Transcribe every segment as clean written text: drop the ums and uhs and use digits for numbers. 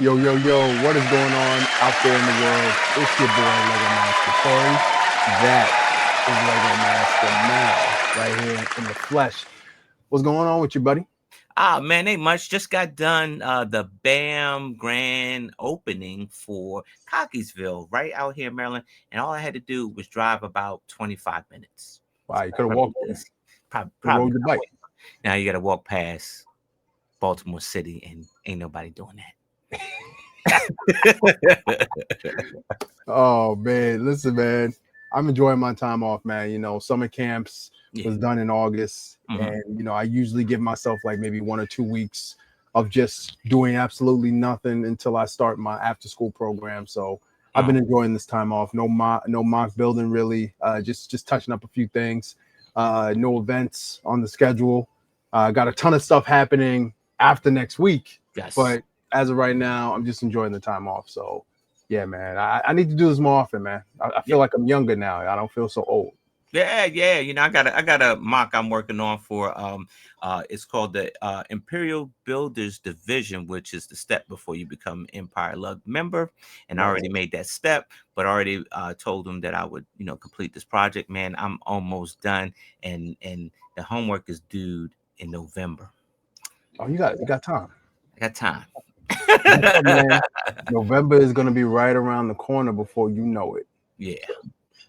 Yo, yo, yo, what is going on out there in the world? It's your boy, Lego Master Corey. That is Lego Master Mel, right here in the flesh. What's going on with you, buddy? Man, ain't much. Just got done the BAM grand opening for Cockeysville, right out here in Maryland. And all I had to do was drive about 25 minutes. Wow, you could have walked there. Probably, You rode the bike. now you got to walk past Baltimore City, and ain't nobody doing that. Oh, man. Listen, man. I'm enjoying my time off, man. You know, summer camps was done in August. And, you know, I usually give myself like maybe 1 or 2 weeks of just doing absolutely nothing until I start my after school program. So I've been enjoying this time off. No mock building really. Just touching up a few things. No events on the schedule. Got a ton of stuff happening after next week. Yes. But as of right now, I'm just enjoying the time off. So yeah, man, I need to do this more often, man. I feel like I'm younger now. I don't feel so old. Yeah. You know, I got a mock I'm working on for it's called the Imperial Builders Division, which is the step before you become Empire Lug member. And I already made that step, but already told them that I would, you know, complete this project. Man, I'm almost done, and the homework is due in November. Oh, you got time. I got time. Man, November is gonna be right around the corner before you know it. Yeah.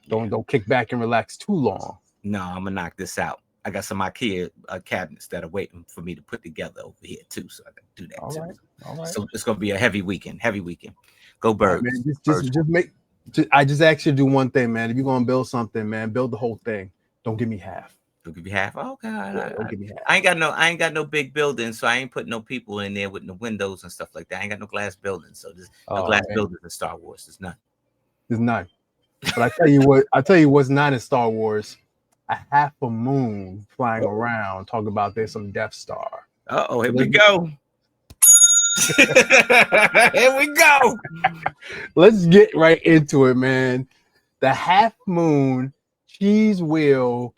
Don't kick back and relax too long. No, I'm gonna knock this out. I got some IKEA cabinets that are waiting for me to put together over here too, so I gotta do that All too. right. So it's gonna be a heavy weekend. Go Birds. Right, man, just make. I just ask you to do one thing, man. If you're gonna build something, man, build the whole thing. Don't give me half. Don't give you half. Oh God, Yeah, don't give me half. I ain't got no big building, so I ain't putting no people in there with no windows and stuff like that. I ain't got no glass buildings, so there's no glass buildings in Star Wars. There's none. There's none. But I tell you what's not in Star Wars. A half a moon flying around, talking about there's some Death Star. Here we go. Here we go. Let's get right into it, man. The half moon cheese wheel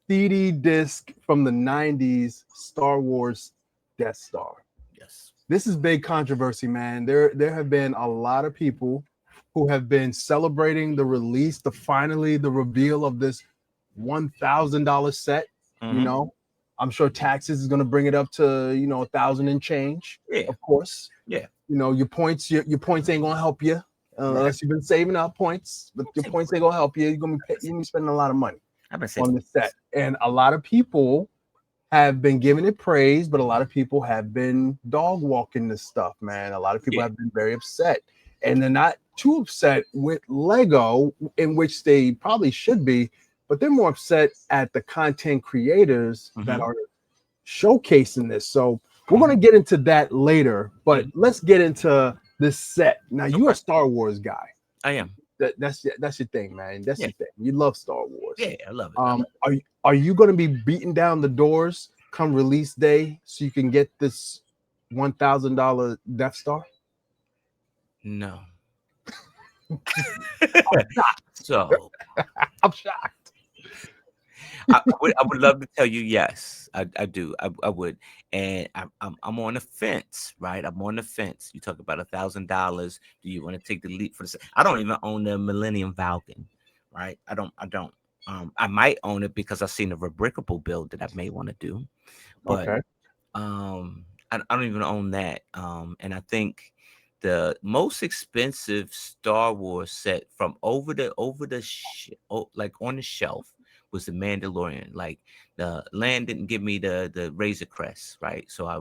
CD disc from the 90s Star Wars Death Star. Yes. This is big controversy, man. There have been a lot of people who have been celebrating the release, the reveal of this $1,000 set. You know, I'm sure taxes is going to bring it up to, you know, 1,000 and change. Yeah, of course. Yeah. You know, your points ain't going to help you unless you've been saving up points. But your points ain't going to help you. You're going to be spending a lot of money on this set. And a lot of people have been giving it praise, but a lot of people have been dog walking this stuff, man. A lot of people have been very upset. And they're not too upset with Lego, in which they probably should be, but they're more upset at the content creators that are showcasing this. So we're going to get into that later, but let's get into this set. Now, you're a Star Wars guy. I am. That's your thing, man. That's your thing. You love Star Wars. Yeah, I love it. Are you going to be beating down the doors come release day so you can get this $1,000 Death Star? No. I'm shocked. I would love to tell you yes. I do. I would. And I'm on the fence, right? I'm on the fence. You talk about $1,000. Do you want to take the leap for the? I don't even own the Millennium Falcon, right? I don't. I might own it because I've seen a rebrickable build that I may want to do, but I don't even own that. And I think the most expensive Star Wars set from like on the shelf was the Mandalorian. Like the land didn't give me the Razor Crest, right? So I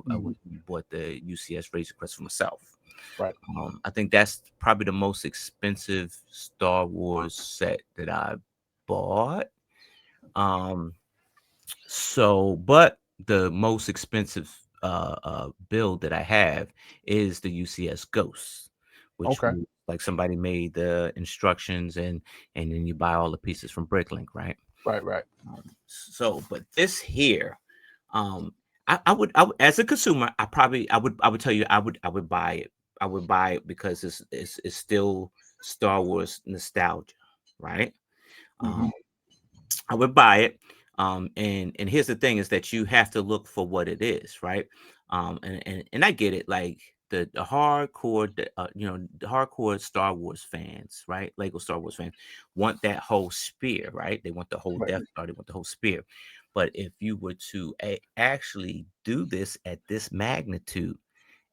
bought the UCS Razor Crest for myself. Right. I think that's probably the most expensive Star Wars set that I bought. But the most expensive build that I have is the UCS Ghost, which like somebody made the instructions and then you buy all the pieces from Bricklink, right? Right. But this here, I would as a consumer, I would tell you I would buy it. I would buy it because it's still Star Wars nostalgia, right? I would buy it. And here's the thing is that you have to look for what it is, right? And I get it. Like the hardcore, the hardcore Star Wars fans, right? Lego Star Wars fans want that whole spear, right? They want the whole Death Star. They want the whole spear. But if you were to actually do this at this magnitude,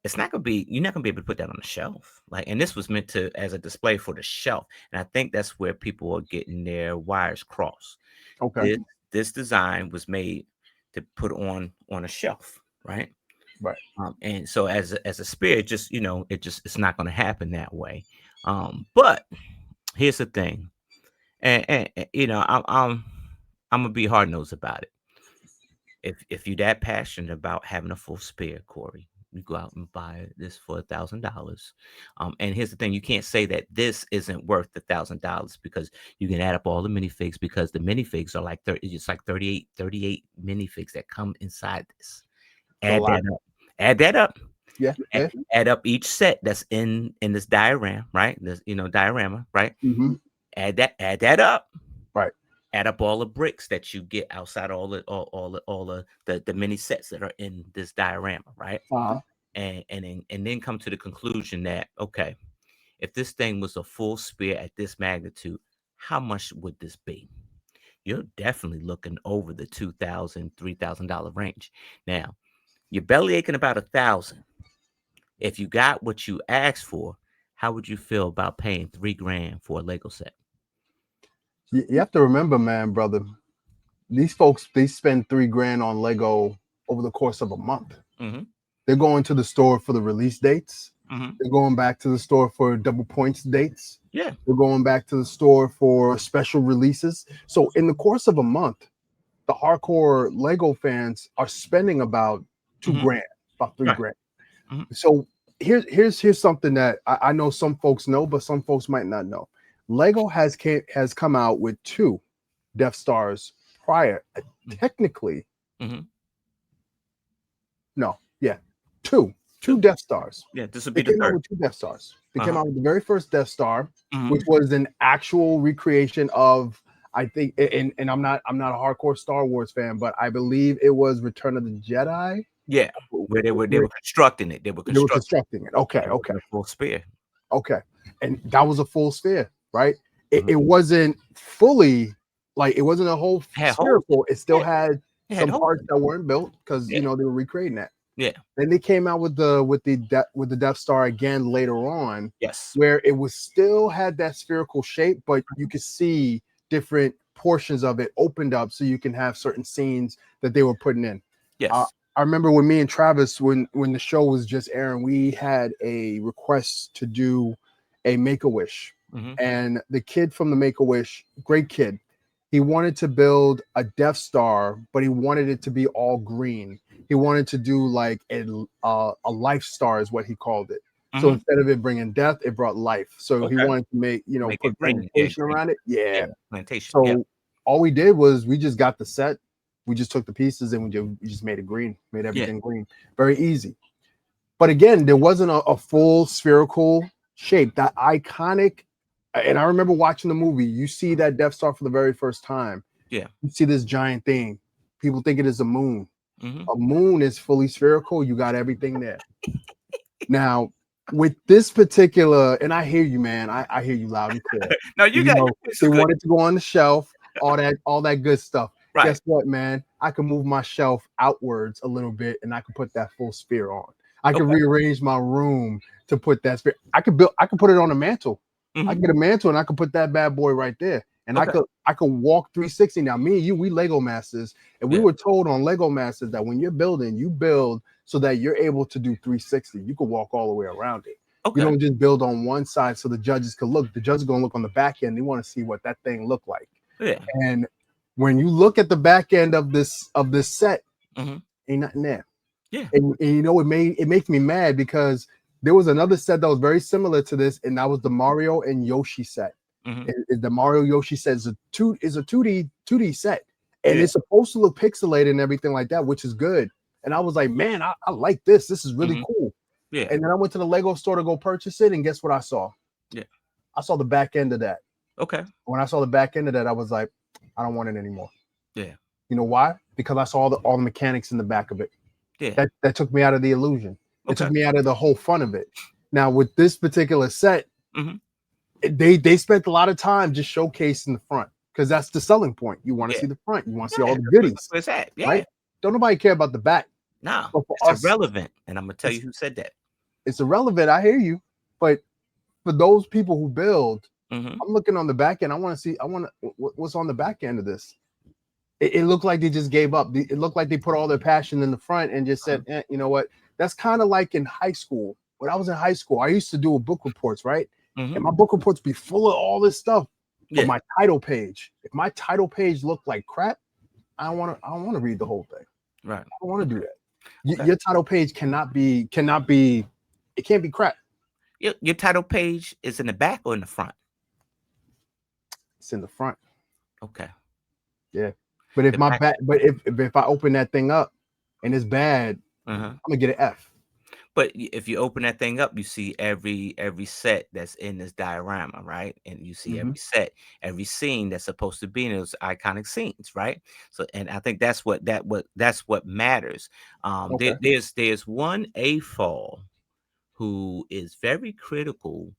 it's not gonna be. You're not gonna be able to put that on the shelf. And this was meant to as a display for the shelf, and I think that's where people are getting their wires crossed. Okay. This design was made to put on a shelf, right? Right. And so as a spear, it's not going to happen that way. But here's the thing, and I'm gonna be hard nosed about it. If you're that passionate about having a full spear, Corey, you go out and buy this for $1,000. And here's the thing: you can't say that this isn't worth $1,000 because you can add up all the minifigs, because the minifigs are like 30, it's like 38 minifigs that come inside this. Add that up. Add that up. Yeah. Add up each set that's in this diagram, right? This diorama, right? Mm-hmm. Add that up. Right. Add up all the bricks that you get outside all the mini sets that are in this diorama, right? Uh-huh. And then come to the conclusion that, okay, if this thing was a full spear at this magnitude, how much would this be? You're definitely looking over the $2,000, $3,000 range. Now, you're belly aching about $1,000. If you got what you asked for, how would you feel about paying $3,000 for a Lego set? You have to remember, man, brother, these folks, they spend $3,000 on Lego over the course of a month. Mm-hmm. They're going to the store for the release dates. Mm-hmm. They're going back to the store for double points dates. Yeah. They're going back to the store for special releases. So in the course of a month, the hardcore Lego fans are spending about $2,000, about $3,000. Right. Mm-hmm. So here's something that I know some folks know, but some folks might not know. Lego has come out with 2 Death Stars prior. Technically, two Death Stars. Yeah, this would be the third. 2 Death Stars. They came out with the very first Death Star, which was an actual recreation of, I think, and I'm not a hardcore Star Wars fan, but I believe it was Return of the Jedi. Yeah, where they were constructing it. They were constructing it. Okay. Full spear. Okay, and that was a full sphere, right? It wasn't fully, like, it wasn't a whole spherical. It still had some parts that weren't built because they were recreating that. Yeah. Then they came out with the Death Star again later on. Yes. Where it was still had that spherical shape, but you could see different portions of it opened up so you can have certain scenes that they were putting in. Yes. I remember when me and Travis, when the show was just airing, we had a request to do a Make-A-Wish. And the kid from the Make-A-Wish, great kid, he wanted to build a Death Star, but he wanted it to be all green. He wanted to do like a life star is what he called it. So instead of it bringing death, it brought life. So he wanted to make put plantation around it. Yeah. Plantation. So all we did was we just got the set. We just took the pieces and we just made it green, made everything green. Very easy. But again, there wasn't a full spherical shape. That iconic, and I remember watching the movie, you see that Death Star for the very first time. Yeah. You see this giant thing. People think it is a moon. A moon is fully spherical. You got everything there. Now, with this particular, and I hear you, man. I hear you loud and clear. No, they wanted to go on the shelf, all that good stuff. Right. Guess what, man? I can move my shelf outwards a little bit, and I can put that full spear on. I can rearrange my room to put that spear. I can put it on a mantle. I can get a mantle, and I can put that bad boy right there. And I could walk 360. Now, me and you, we Lego masters, and we were told on Lego Masters that when you're building, you build so that you're able to do 360. You can walk all the way around it. You don't just build on one side so the judges can look. The judges are going to look on the back end. They want to see what that thing looked like. Yeah. And when you look at the back end of this set, ain't nothing there. Yeah. And it makes me mad because there was another set that was very similar to this, and that was the Mario and Yoshi set. The Mario Yoshi set is a 2D set, and it's supposed to look pixelated and everything like that, which is good. And I was like, man, I like this. This is really cool. Yeah. And then I went to the Lego store to go purchase it, and guess what I saw? Yeah. I saw the back end of that. Okay. When I saw the back end of that, I was like, I don't want it anymore. Yeah. You know why? Because I saw all the mechanics in the back of it. Yeah. That took me out of the illusion. It took me out of the whole fun of it. Now with this particular set, mm-hmm. they spent a lot of time just showcasing the front because that's the selling point. You want to see the front. You want to see all the goodies. Where's that? Yeah. Right? Don't nobody care about the back. No, it's irrelevant. And I'm gonna tell you who said that. It's irrelevant. I hear you, but for those people who build, mm-hmm. I'm looking on the back end. I want to see. What's on the back end of this. It looked like they just gave up. It looked like they put all their passion in the front and just said, you know what? That's kind of like in high school. When I was in high school, I used to do book reports, right? Mm-hmm. And my book reports be full of all this stuff. But my title page, if my title page looked like crap, I don't want to read the whole thing. Right. I don't want to do that. Your title page cannot be. It can't be crap. Your title page is in the back or in the front? It's in the front. Okay. Yeah. But if if I open that thing up and it's bad, I'm gonna get an F. But if you open that thing up, you see every set that's in this diorama, right? And you see every scene that's supposed to be in those iconic scenes, right? So, and I think that's what matters. There's one AFOL who is very critical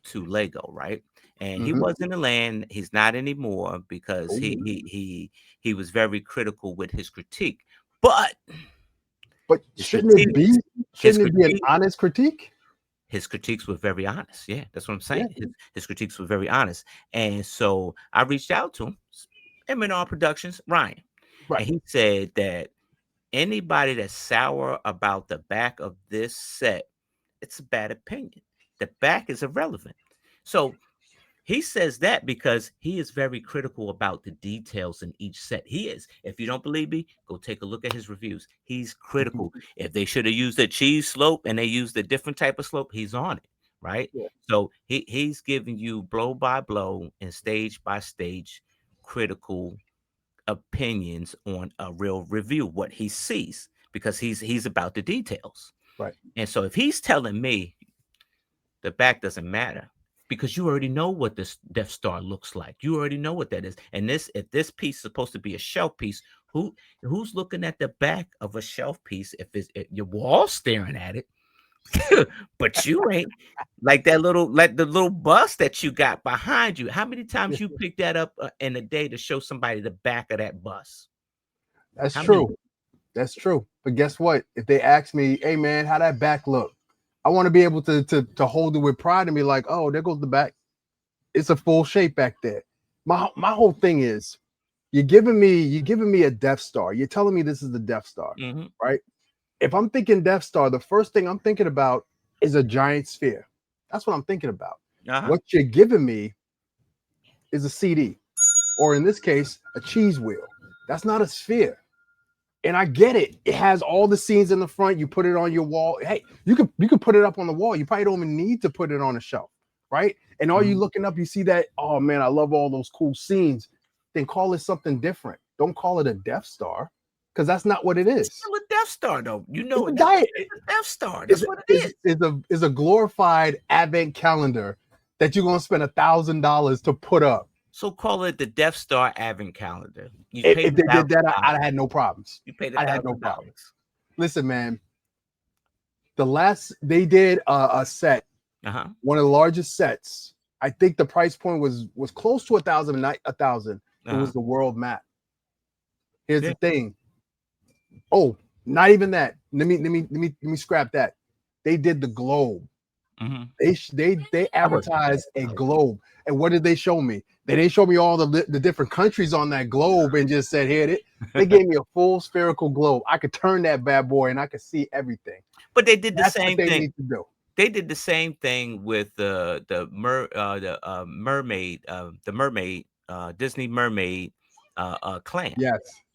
to Lego, right? And he was in the land. He's not anymore because he was very critical with his critique. But shouldn't it be an honest critique? His critiques were very honest. Yeah, that's what I'm saying. Yeah. His critiques were very honest. And so I reached out to him, M&R Productions, Ryan. Right. And he said that anybody that's sour about the back of this set, it's a bad opinion. The back is irrelevant. So he says that because he is very critical about the details in each set. He is. If you don't believe me, go take a look at his reviews. He's critical. If they should have used a cheese slope and they used a different type of slope, he's on it, right? Yeah. So he's giving you blow by blow and stage by stage critical opinions on a real review, what he sees, because he's about the details. Right. And so if he's telling me the back doesn't matter, because you already know what this Death Star looks like. You already know what that is. And if this piece is supposed to be a shelf piece, who's looking at the back of a shelf piece if your wall staring at it, but you ain't like the little bus that you got behind you. How many times you pick that up in a day to show somebody the back of that bus? That's true. That's true. But guess what? If they ask me, hey man, how that back look? I want to be able to hold it with pride and be like, oh, there goes the back. It's a full shape back there. My whole thing is, you're giving me a Death Star. You're telling me this is the Death Star, right? If I'm thinking Death Star, the first thing I'm thinking about is a giant sphere. That's what I'm thinking about. What you're giving me is a CD, or in this case, a cheese wheel. That's not a sphere. And I get it. It has all the scenes in the front. You put it on your wall. Hey, you could put it up on the wall. You probably don't even need to put it on a shelf, right? And all you looking up, you see that, oh man, I love all those cool scenes. Then call it something different. Don't call it a Death Star, because that's not what it is. It's still a Death Star, though. You know it's a Death Star. That's what it is. It's a glorified advent calendar that you're gonna spend $1,000 to put up. So call it the Death Star Advent Calendar. If they did that, I'd had no problems. You paid I'd had no problems. Listen, man. They did a set, one of the largest sets. I think the price point was close to $1,000. It was the world map. Here's the thing. Oh, not even that. Let me scrap that. They did the globe. They advertised a globe. And what did they show me? They didn't show me all the different countries on that globe and just said, here, they gave me a full spherical globe. I could turn that bad boy and I could see everything. But they did the same thing. They need to do. They did the same thing with the mermaid Disney mermaid clam.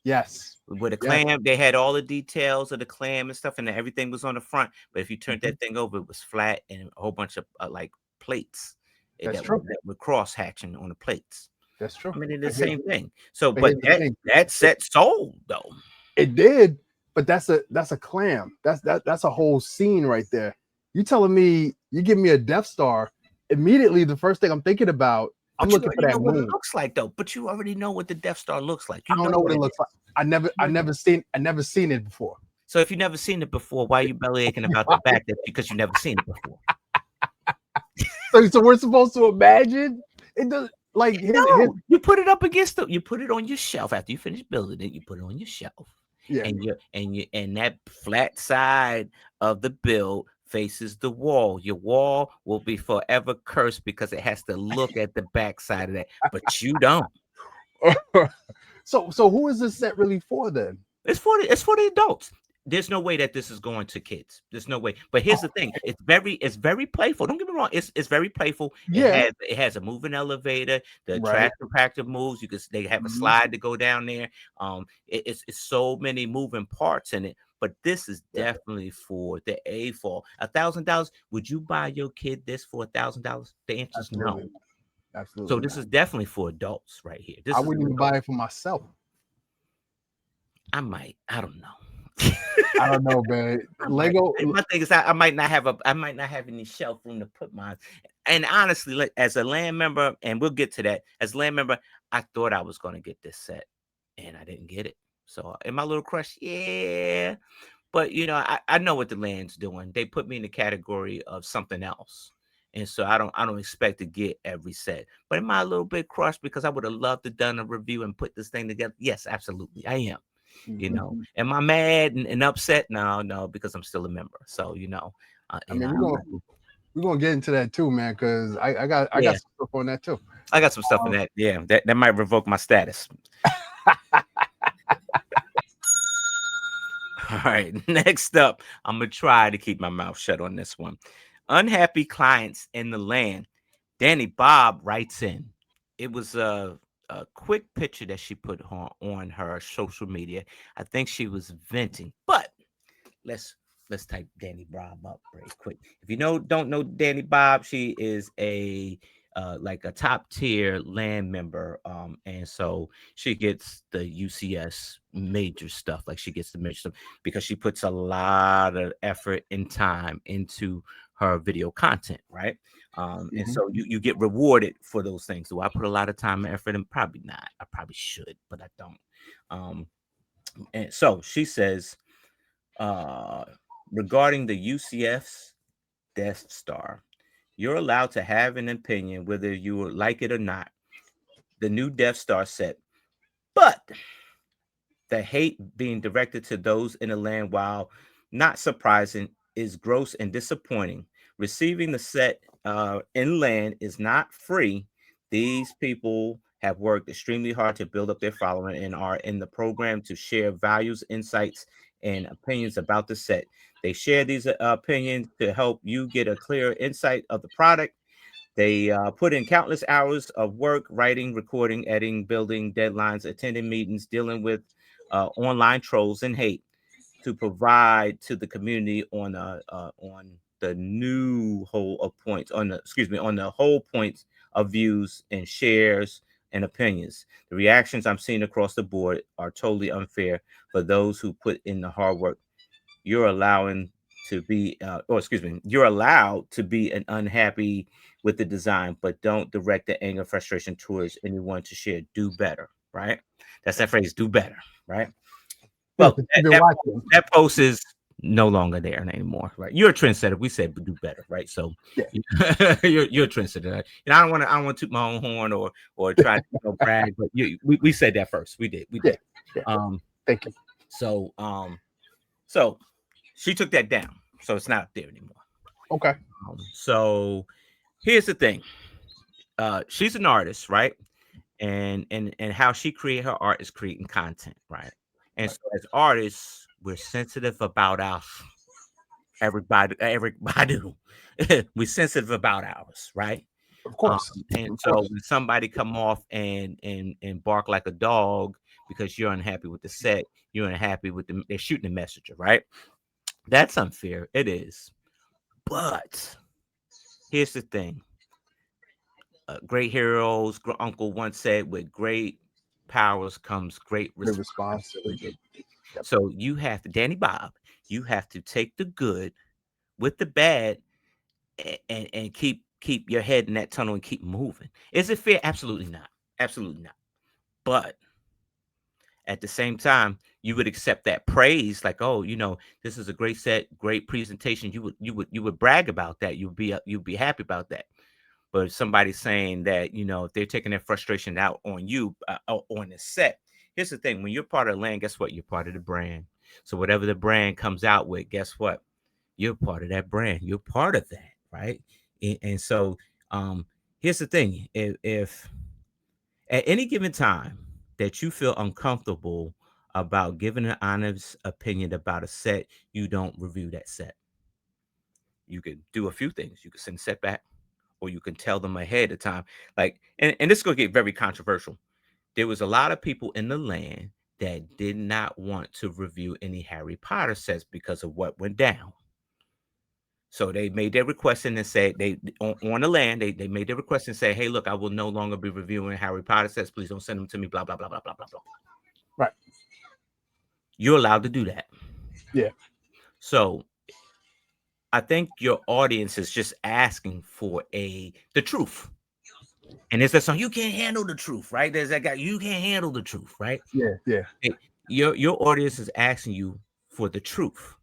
Yes. With a clam, they had all the details of the clam and stuff, and everything was on the front. But if you turned that thing over, it was flat and a whole bunch of like plates. That's true. That were cross hatching on the plates. That's true. I mean, it's the same thing. So, but that set sold though. It did, but that's a clam. That's a whole scene right there. You telling me you give me a Death Star? Immediately, the first thing I'm thinking about, I'm looking for that moon. What it looks like though. But you already know what the Death Star looks like. I don't know what it looks like. I never seen it before. So if you've never seen it before, why are you belly aching about the back? That's because you've never seen it before. So we're supposed to imagine it does like No, you put it up against you put it on your shelf after you finish building it. You put it on your shelf, yeah. and that flat side of the build faces the wall. Your wall will be forever cursed because it has to look at the back side of that, but you don't. So who is this set really for then? It's for the adults. There's no way that this is going to kids. There's no way. But here's the thing: it's very playful. Don't get me wrong. It's very playful. Yeah. It has a moving elevator. The Right. trash compactor moves. They have a slide to go down there. It's so many moving parts in it. But this is definitely for the A for $1,000. Would you buy your kid this for $1,000? The answer is no. Absolutely. So this is definitely for adults right here. I wouldn't even buy it for myself. I might. I don't know. I don't know, man. Lego. My thing is, I might not have any shelf room to put mine. And honestly, like, as a LAN member, and we'll get to that. As a LAN member, I thought I was going to get this set, and I didn't get it. So, in my little crush, yeah. But I know what the LAN's doing. They put me in the category of something else. And so I don't expect to get every set. But am I a little bit crushed because I would have loved to done a review and put this thing together? Yes, absolutely. I am. Am I mad and upset? No, because I'm still a member. So I mean, we're gonna get into that too, man, because I got some stuff on that too. I got some stuff in that. Yeah, that might revoke my status. All right, next up, I'm gonna try to keep my mouth shut on this one. Unhappy clients in the LAN. Danny Bob writes in. It was a quick picture that she put on her social media. I think she was venting, but let's type Danny Bob up very quick. If you don't know Danny Bob, she is a like a top tier LAN member, and so she gets the UCS major stuff. Like she gets the major stuff because she puts a lot of effort and time into her video content, right? And so you get rewarded for those things. Do I put a lot of time and effort? And probably not. I probably should, but I don't. And so she says, regarding the UCF's Death Star, you're allowed to have an opinion whether you like it or not. The new Death Star set, but the hate being directed to those in the LAN, while not surprising, is gross and disappointing. Receiving the set in LAN is not free. These people have worked extremely hard to build up their following and are in the program to share values, insights, and opinions about the set. They share these opinions to help you get a clear insight of the product. They put in countless hours of work, writing, recording, editing, building, deadlines, attending meetings, dealing with online trolls and hate to provide to the community on the new whole of points on the whole points of views and shares and opinions. The reactions I'm seeing across the board are totally unfair for those who put in the hard work. You're allowing to be you're allowed to be an unhappy with the design, but don't direct the anger frustration towards anyone to share. Do better, right? That's that phrase, do better, right? Well, that post is no longer there anymore, right? You're a trendsetter. We said do better, right? So you're a trendsetter. Right? And I don't want to toot my own horn or try to brag, but we said that first. We did. Thank you. So she took that down, so it's not up there anymore. Okay. So here's the thing. She's an artist, right? And how she create her art is creating content, right? And so as artists, we're sensitive about our everybody we're sensitive about ours, right? Of course. And so when somebody come off and bark like a dog because you're unhappy with the set, you're unhappy with they're shooting a messenger, right? That's unfair. It is. But here's the thing. Great heroes, Uncle once said, with great powers comes great responsibility. So you have to, Danny Bob, you have to take the good with the bad and keep your head in that tunnel and keep moving. Is it fair? Absolutely not. Absolutely not. But at the same time, you would accept that praise, like, oh, this is a great set, great presentation. You would brag about that. You'd be happy about that. But if somebody's saying that, if they're taking their frustration out on you, on the set, here's the thing: when you're part of the land, guess what? You're part of the brand. So whatever the brand comes out with, guess what? You're part of that brand. You're part of that, right? And so, here's the thing: if at any given time that you feel uncomfortable about giving an honest opinion about a set, you don't review that set. You could do a few things. You could send a set back, or you can tell them ahead of time. Like, and this is gonna get very controversial. There was a lot of people in the land that did not want to review any Harry Potter sets because of what went down. So they made their request and said they on the land, they made their request and say, hey, look, I will no longer be reviewing Harry Potter sets. Please don't send them to me, blah, blah, blah, blah, blah, blah, blah. Right. You're allowed to do that. Yeah. So I think your audience is just asking for the truth. And it's that song, you can't handle the truth, right? There's that guy, you can't handle the truth, right? Yeah. Your audience is asking you for the truth,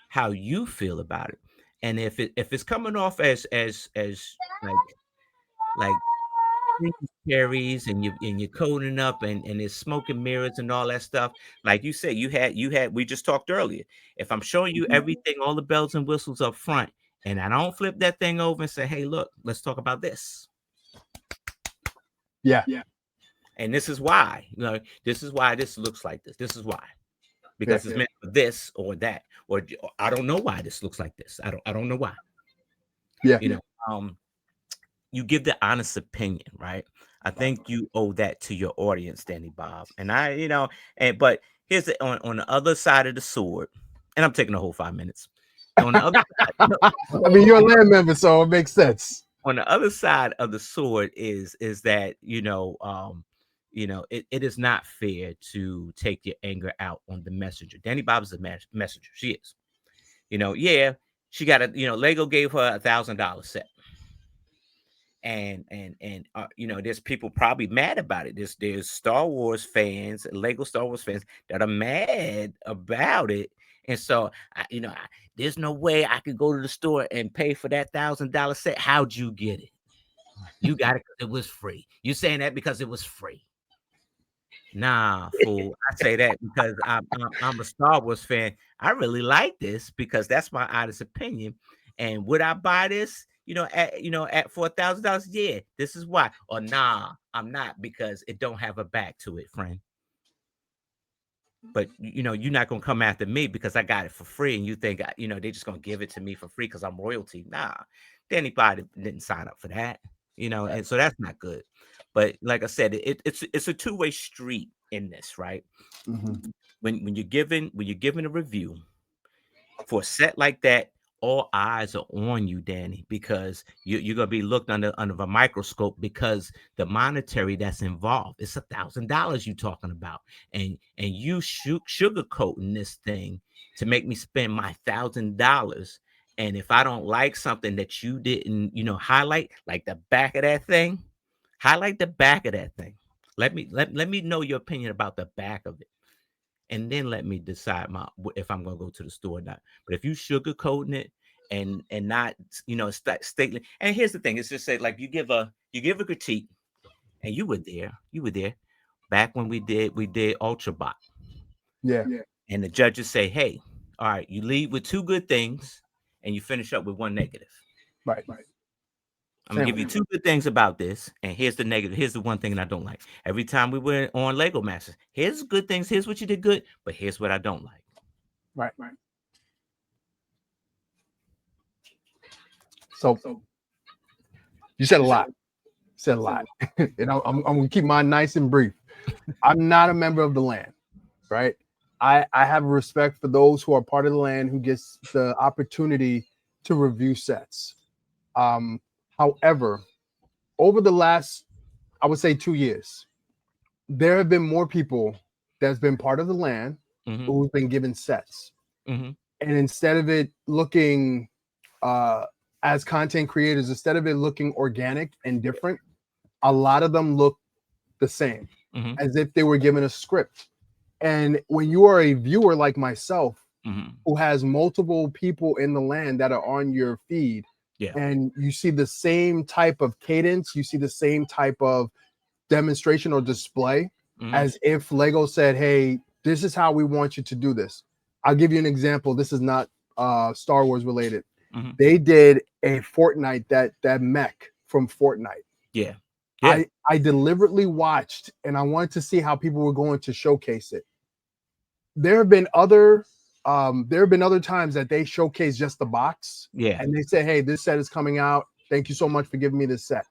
how you feel about it. And if it's coming off as like cherries and you're coding up and it's smoke and mirrors and all that stuff, like you said, you had we just talked earlier. If I'm showing you everything, all the bells and whistles up front, and I don't flip that thing over and say, hey, look, let's talk about this. Yeah. And this is why, this is why this looks like this. This is why. Because it's meant for this or that. Or I don't know why this looks like this. I don't know why. Yeah. You give the honest opinion, right? I think you owe that to your audience, Danny Bob. And but here's on the other side of the sword, and I'm taking the whole 5 minutes. On the other side, I mean, you're a land member, so it makes sense. On the other side of the sword is that it is not fair to take your anger out on the messenger. Danny Bob is a messenger. She is. She got Lego gave her $1,000 set. And there's people probably mad about it. There's Star Wars fans, Lego Star Wars fans that are mad about it. And so, there's no way I could go to the store and pay for that $1,000 set. How'd you get it? You got it because it was free. You saying that because it was free? Nah, fool. I say that because I'm a Star Wars fan. I really like this because that's my honest opinion. And would I buy this? At $4,000? Yeah, this is why. Or nah, I'm not, because it don't have a back to it, friend. But you're not gonna come after me because I got it for free, and you think they just gonna give it to me for free because I'm royalty. Nah, anybody didn't sign up for that, and so that's not good. But like I said, it's a two-way street in this, right? Mm-hmm. When you're giving a review for a set like that, all eyes are on you, Danny, because you're gonna be looked under a microscope because the monetary that's involved. It's $1,000 you talking about, and you sugarcoating this thing to make me spend my $1,000. And if I don't like something that you didn't, highlight, like the back of that thing, highlight the back of that thing. Let me know your opinion about the back of it. And then let me decide if I'm gonna go to the store or not. But if you sugarcoating it and not, stately. And here's the thing: it's just say, like, you give a critique, and you were there back when we did Ultrabot. Yeah. And the judges say, hey, all right, you lead with 2 good things and you finish up with 1 negative. Right. I'm gonna give you 2 good things about this, and here's the negative. Here's the one thing that I don't like. Every time we were on Lego Masters, here's good things. Here's what you did good, but here's what I don't like. Right. So you said a lot. And I'm gonna keep mine nice and brief. I'm not a member of the land, right? I have respect for those who are part of the land who gets the opportunity to review sets. However, over the last, I would say 2 years, there have been more people that's been part of the land who's been given sets. And instead of it looking as content creators, instead of it looking organic and different, a lot of them look the same, as if they were given a script. And when you are a viewer like myself, who has multiple people in the land that are on your feed, and you see the same type of cadence, you see the same type of demonstration or display, as if Lego said, hey, this is how we want you to do this. I'll give you an example. This is not Star Wars related. They did a Fortnite, that mech from Fortnite. Yeah. I deliberately watched, and I wanted to see how people were going to showcase it. There have been other times that they showcase just the box, and they say, hey, this set is coming out, thank you so much for giving me this set.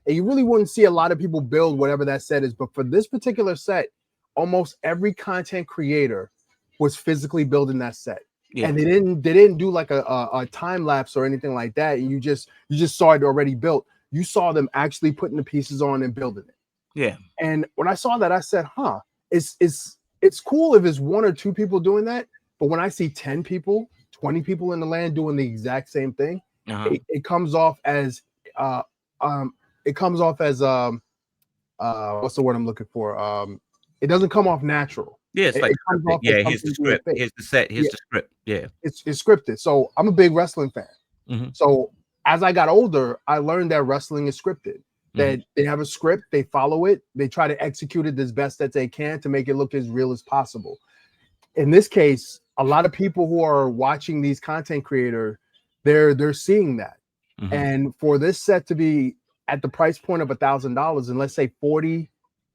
And you really wouldn't see a lot of people build whatever that set is, but for this particular set, almost every content creator was physically building that set. And they didn't do like a time lapse or anything like that. You just saw it already built. You saw them actually putting the pieces on and building it. Yeah. And when I saw that, I said, it's cool if it's one or two people doing that. But when I see 10 people, 20 people in the land doing the exact same thing, it comes off as what's the word I'm looking for? It doesn't come off natural. Yeah, it's like here's the script. Here's the set. Here's the script. Yeah, it's scripted. So I'm a big wrestling fan. So as I got older, I learned that wrestling is scripted. That they have a script, they follow it, they try to execute it as best that they can to make it look as real as possible. In this case, a lot of people who are watching these content creators, they're seeing that. And for this set to be at the price point of $1,000, and let's say 40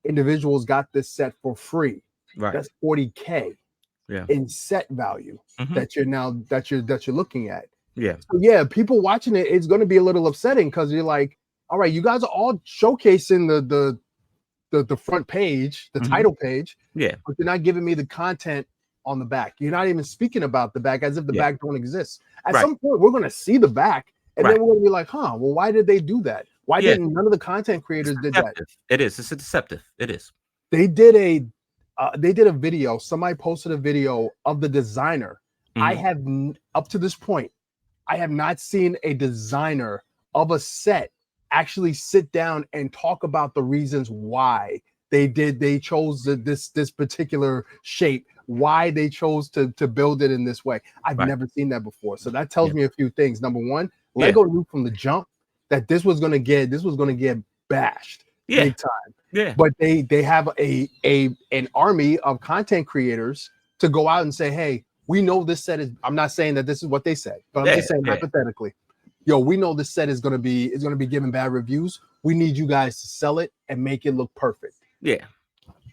individuals got this set for free, that's $40K in set value that you're looking at. So people watching it, it's going to be a little upsetting because you're like, all right, you guys are all showcasing the front page, the title page, but you're not giving me the content on the back. You're not even speaking about the back as if the back don't exist. At some point, we're going to see the back, and then we're going to be like, well, why did they do that? Why didn't none of the content creators did that? It is. It's deceptive. It is. They did a video. Somebody posted a video of the designer. I have up to this point, I have not seen a designer of a set actually sit down and talk about the reasons why they chose this particular shape, why they chose to build it in this way. I've never seen that before. So that tells me a few things. Number one, Lego knew from the jump that this was gonna get bashed big time. But they have an army of content creators to go out and say, hey, we know this set is, I'm not saying that this is what they said, but I'm just saying hypothetically, yo, we know this set is gonna be giving bad reviews. We need you guys to sell it and make it look perfect.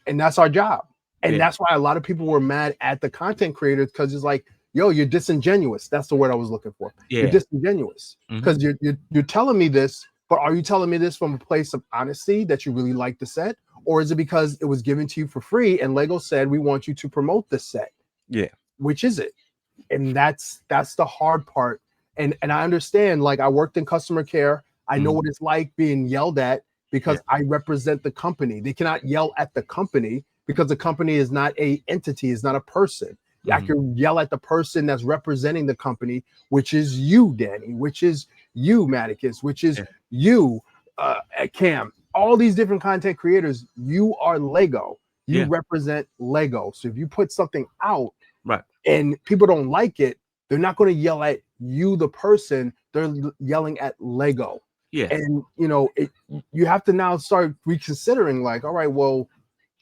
And that's our job. And that's why a lot of people were mad at the content creators, because it's like, yo, you're disingenuous. That's the word I was looking for. You're disingenuous because you're telling me this, but are you telling me this from a place of honesty that you really like the set? Or is it because it was given to you for free and Lego said, we want you to promote this set? Which is it? And that's the hard part. And I understand, like, I worked in customer care. I know what it's like being yelled at because I represent the company. They cannot yell at the company because the company is not a entity, is not a person. I can yell at the person that's representing the company, which is you, Danny, which is you, Maticus, which is you, Cam. All these different content creators, you are Lego. You represent Lego. So if you put something out and people don't like it, they're not going to yell at you, the person. They're yelling at Lego. And, you have to now start reconsidering, like, all right, well,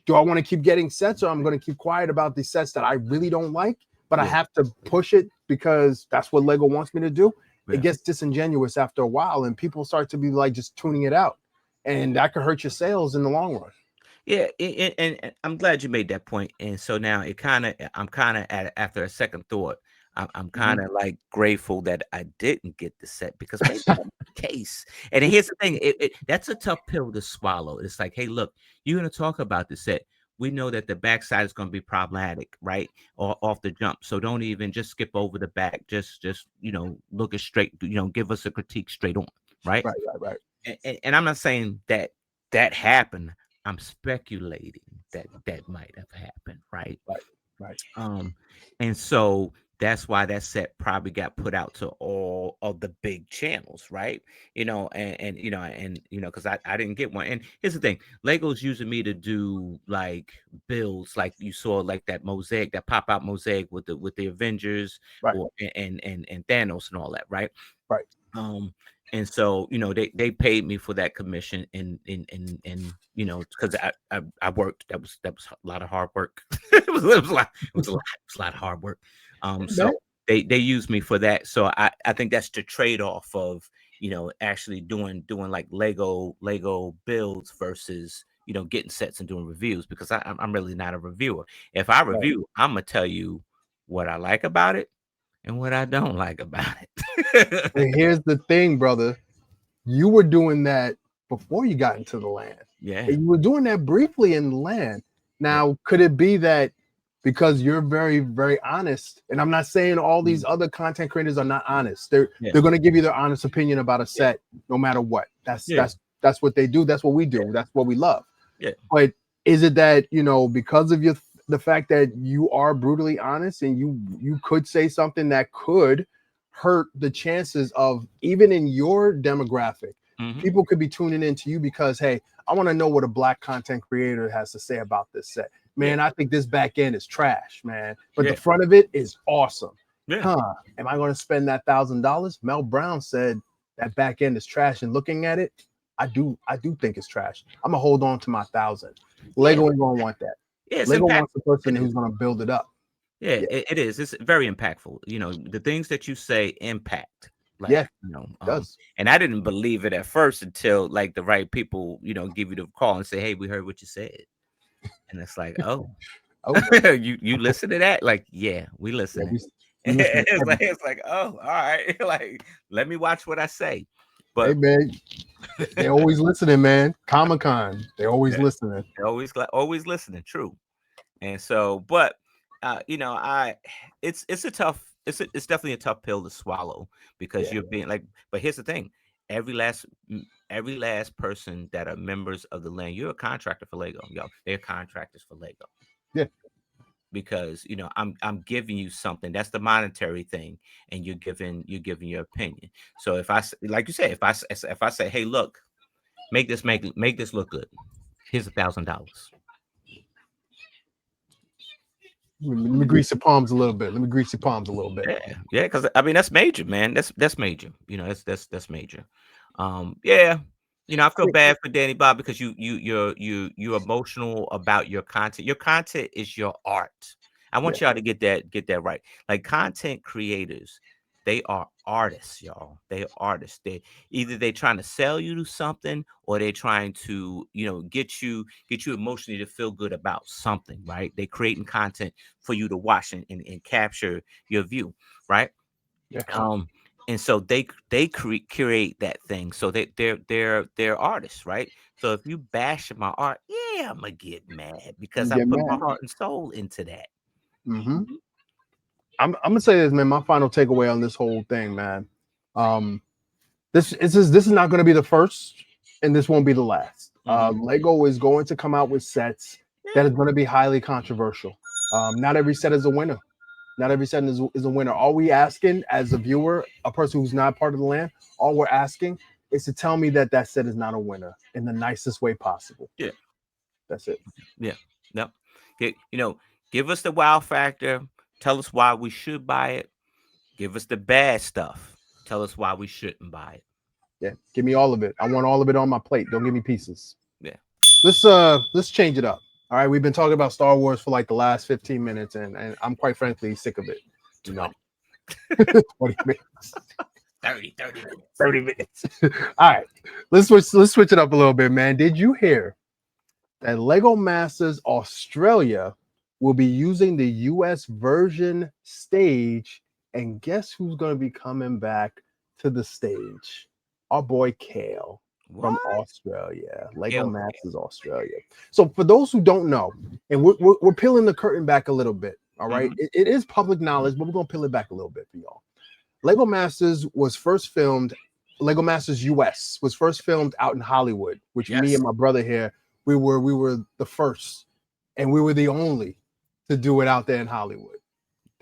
do I want to keep getting sets, or I'm going to keep quiet about the sets that I really don't like, but I have to push it because that's what Lego wants me to do? It gets disingenuous after a while, and people start to be like just tuning it out, and that could hurt your sales in the long run. And I'm glad you made that point. And so now I'm kind of after a second thought, I'm kind of like grateful that I didn't get the set, because maybe that's the case. And here's the thing, that's a tough pill to swallow. It's like, hey, look, you're going to talk about the set. We know that the backside is going to be problematic, right? Or off the jump. So don't even just skip over the back. Just look it straight, give us a critique straight on, right? Right. And I'm not saying that happened. I'm speculating that might have happened, right? Right. And so that's why that set probably got put out to all of the big channels, right? Because I didn't get one. And here's the thing: Lego's using me to do like builds, like you saw, like that mosaic, that pop out mosaic with the Avengers, Right. or and Thanos and all that, right? Right. And so they paid me for that commission, and because I worked. That was a lot of hard work. it was a lot of hard work. So they used me for that. So I think that's the trade-off of actually doing like Lego builds versus getting sets and doing reviews, because I'm really not a reviewer. If I review, I'm gonna tell you what I like about it and what I don't like about it. And here's the thing, brother. You were doing that before you got into the land. Yeah. And you were doing that briefly in the land. Now, could it be that because you're very, very honest, and I'm not saying all these other content creators are not honest. They're going to give you their honest opinion about a set no matter what. That's what they do. That's what we do. That's what we love. Yeah. But is it that, because of the fact that you are brutally honest, and you could say something that could hurt the chances of, even in your demographic, people could be tuning into you because, hey, I want to know what a black content creator has to say about this set. Man, I think this back end is trash, man. But the front of it is awesome. Am I going to spend that $1,000? Mel Brown said that back end is trash, and looking at it, I do think it's trash. I'm gonna hold on to my 1,000. Lego ain't gonna want that. Lego wants the person who's gonna build it up. It is. It's very impactful. The things that you say impact. Like, does. And I didn't believe it at first until like the right people, give you the call and say, "Hey, we heard what you said," and it's like, "Oh, you listen to that?" Like, yeah, we listen. It's like, oh, all right. Like, let me watch what I say. But hey, man, they always listening, man. Comic-Con, they always listening. They're always listening. True. And so, but it's definitely a tough pill to swallow, because you're being like. But here's the thing: every last person that are members of the land, you're a contractor for Lego. They're contractors for Lego. Yeah. Because I'm giving you something. That's the monetary thing, and you're giving your opinion. So if I, like you say, if I say, hey, look, make this look good. Here's $1,000. Let me grease your palms a little bit. Yeah, because I mean that's major, man. That's major. That's major. I feel bad for Danny Bob, because you're emotional about your content. Your content is your art. I want y'all to get that right. Like, content creators, they are artists, y'all. They are artists. They're trying to sell you to something, or they're trying to, get you emotionally to feel good about something, right? They're creating content for you to watch and capture your view, right? Yeah. And so they curate that thing. So they're artists, right? So if you bash my art, I'm gonna get mad, because I put my heart and soul into that. I'm gonna say this, man. My final takeaway on this whole thing, man. This is not going to be the first, and this won't be the last. Lego is going to come out with sets that is going to be highly controversial. Not every set is a winner. Not every set is a winner. All we asking as a viewer, a person who's not part of the land, all we're asking is to tell me that set is not a winner in the nicest way possible. Yeah, that's it. Yeah, no. Give us the wow factor. Tell us why we should buy it. Give us the bad stuff. Tell us why we shouldn't buy it. Yeah, give me all of it. I want all of it on my plate. Don't give me pieces. Yeah. Let's change it up. All right, we've been talking about Star Wars for like the last 15 minutes, and I'm quite frankly sick of it. 20 minutes. 30 minutes. All right, let's switch it up a little bit, man. Did you hear that Lego Masters Australia will be using the US version stage, and guess who's going to be coming back to the stage? Our boy Kale. From Australia, Lego Masters Australia. So for those who don't know, and we're peeling the curtain back a little bit, all right? It is public knowledge, but we're gonna peel it back a little bit for y'all. Lego Masters was first filmed, Lego Masters US was first filmed out in Hollywood, which me and my brother here, we were the first, and we were the only to do it out there in Hollywood.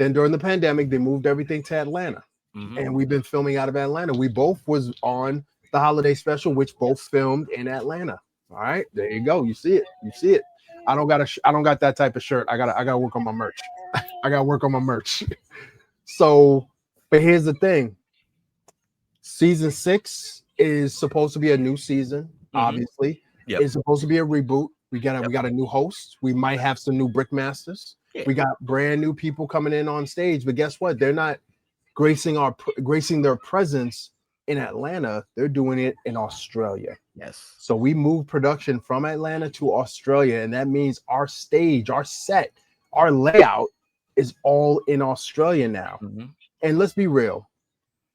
Then during the pandemic, they moved everything to Atlanta, and we've been filming out of Atlanta. We both was on the holiday special, which both filmed in Atlanta. All right, there you go. You see it. You see it. I don't got that type of shirt. I gotta work on my merch. I gotta work on my merch. So, but here's the thing. Season 6 is supposed to be a new season. Obviously, it's supposed to be a reboot. We got a new host. We might have some new Brickmasters. We got brand new people coming in on stage. But guess what? They're not gracing their presence in Atlanta. They're doing it in Australia. Yes. So we moved production from Atlanta to Australia, and that means our stage, our set, our layout is all in Australia now. And let's be real,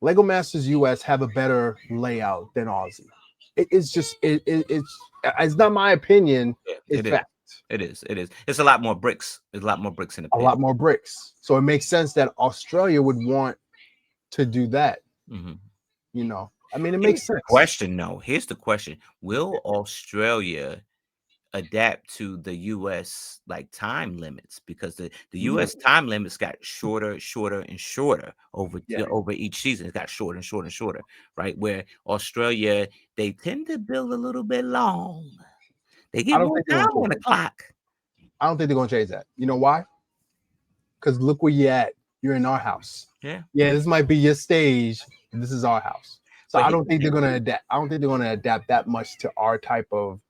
Lego Masters US have a better layout than Aussie. It's not my opinion. It's fact. It is. It's a lot more bricks. There's a lot more bricks in the pit. A lot more bricks. So it makes sense that Australia would want to do that. You know, I mean, it makes sense. Here's the question: will Australia adapt to the U.S. like time limits? Because the U.S. time limits got shorter and shorter over each season. It got shorter and shorter, right? Where Australia, they tend to build a little bit long. They get more time on the clock. I don't think they're gonna change that. You know why? Because look where you're at. You're in our house. Yeah. This might be your stage, and this is our house. So I don't think they're gonna adapt. I don't think they're gonna adapt that much to our type of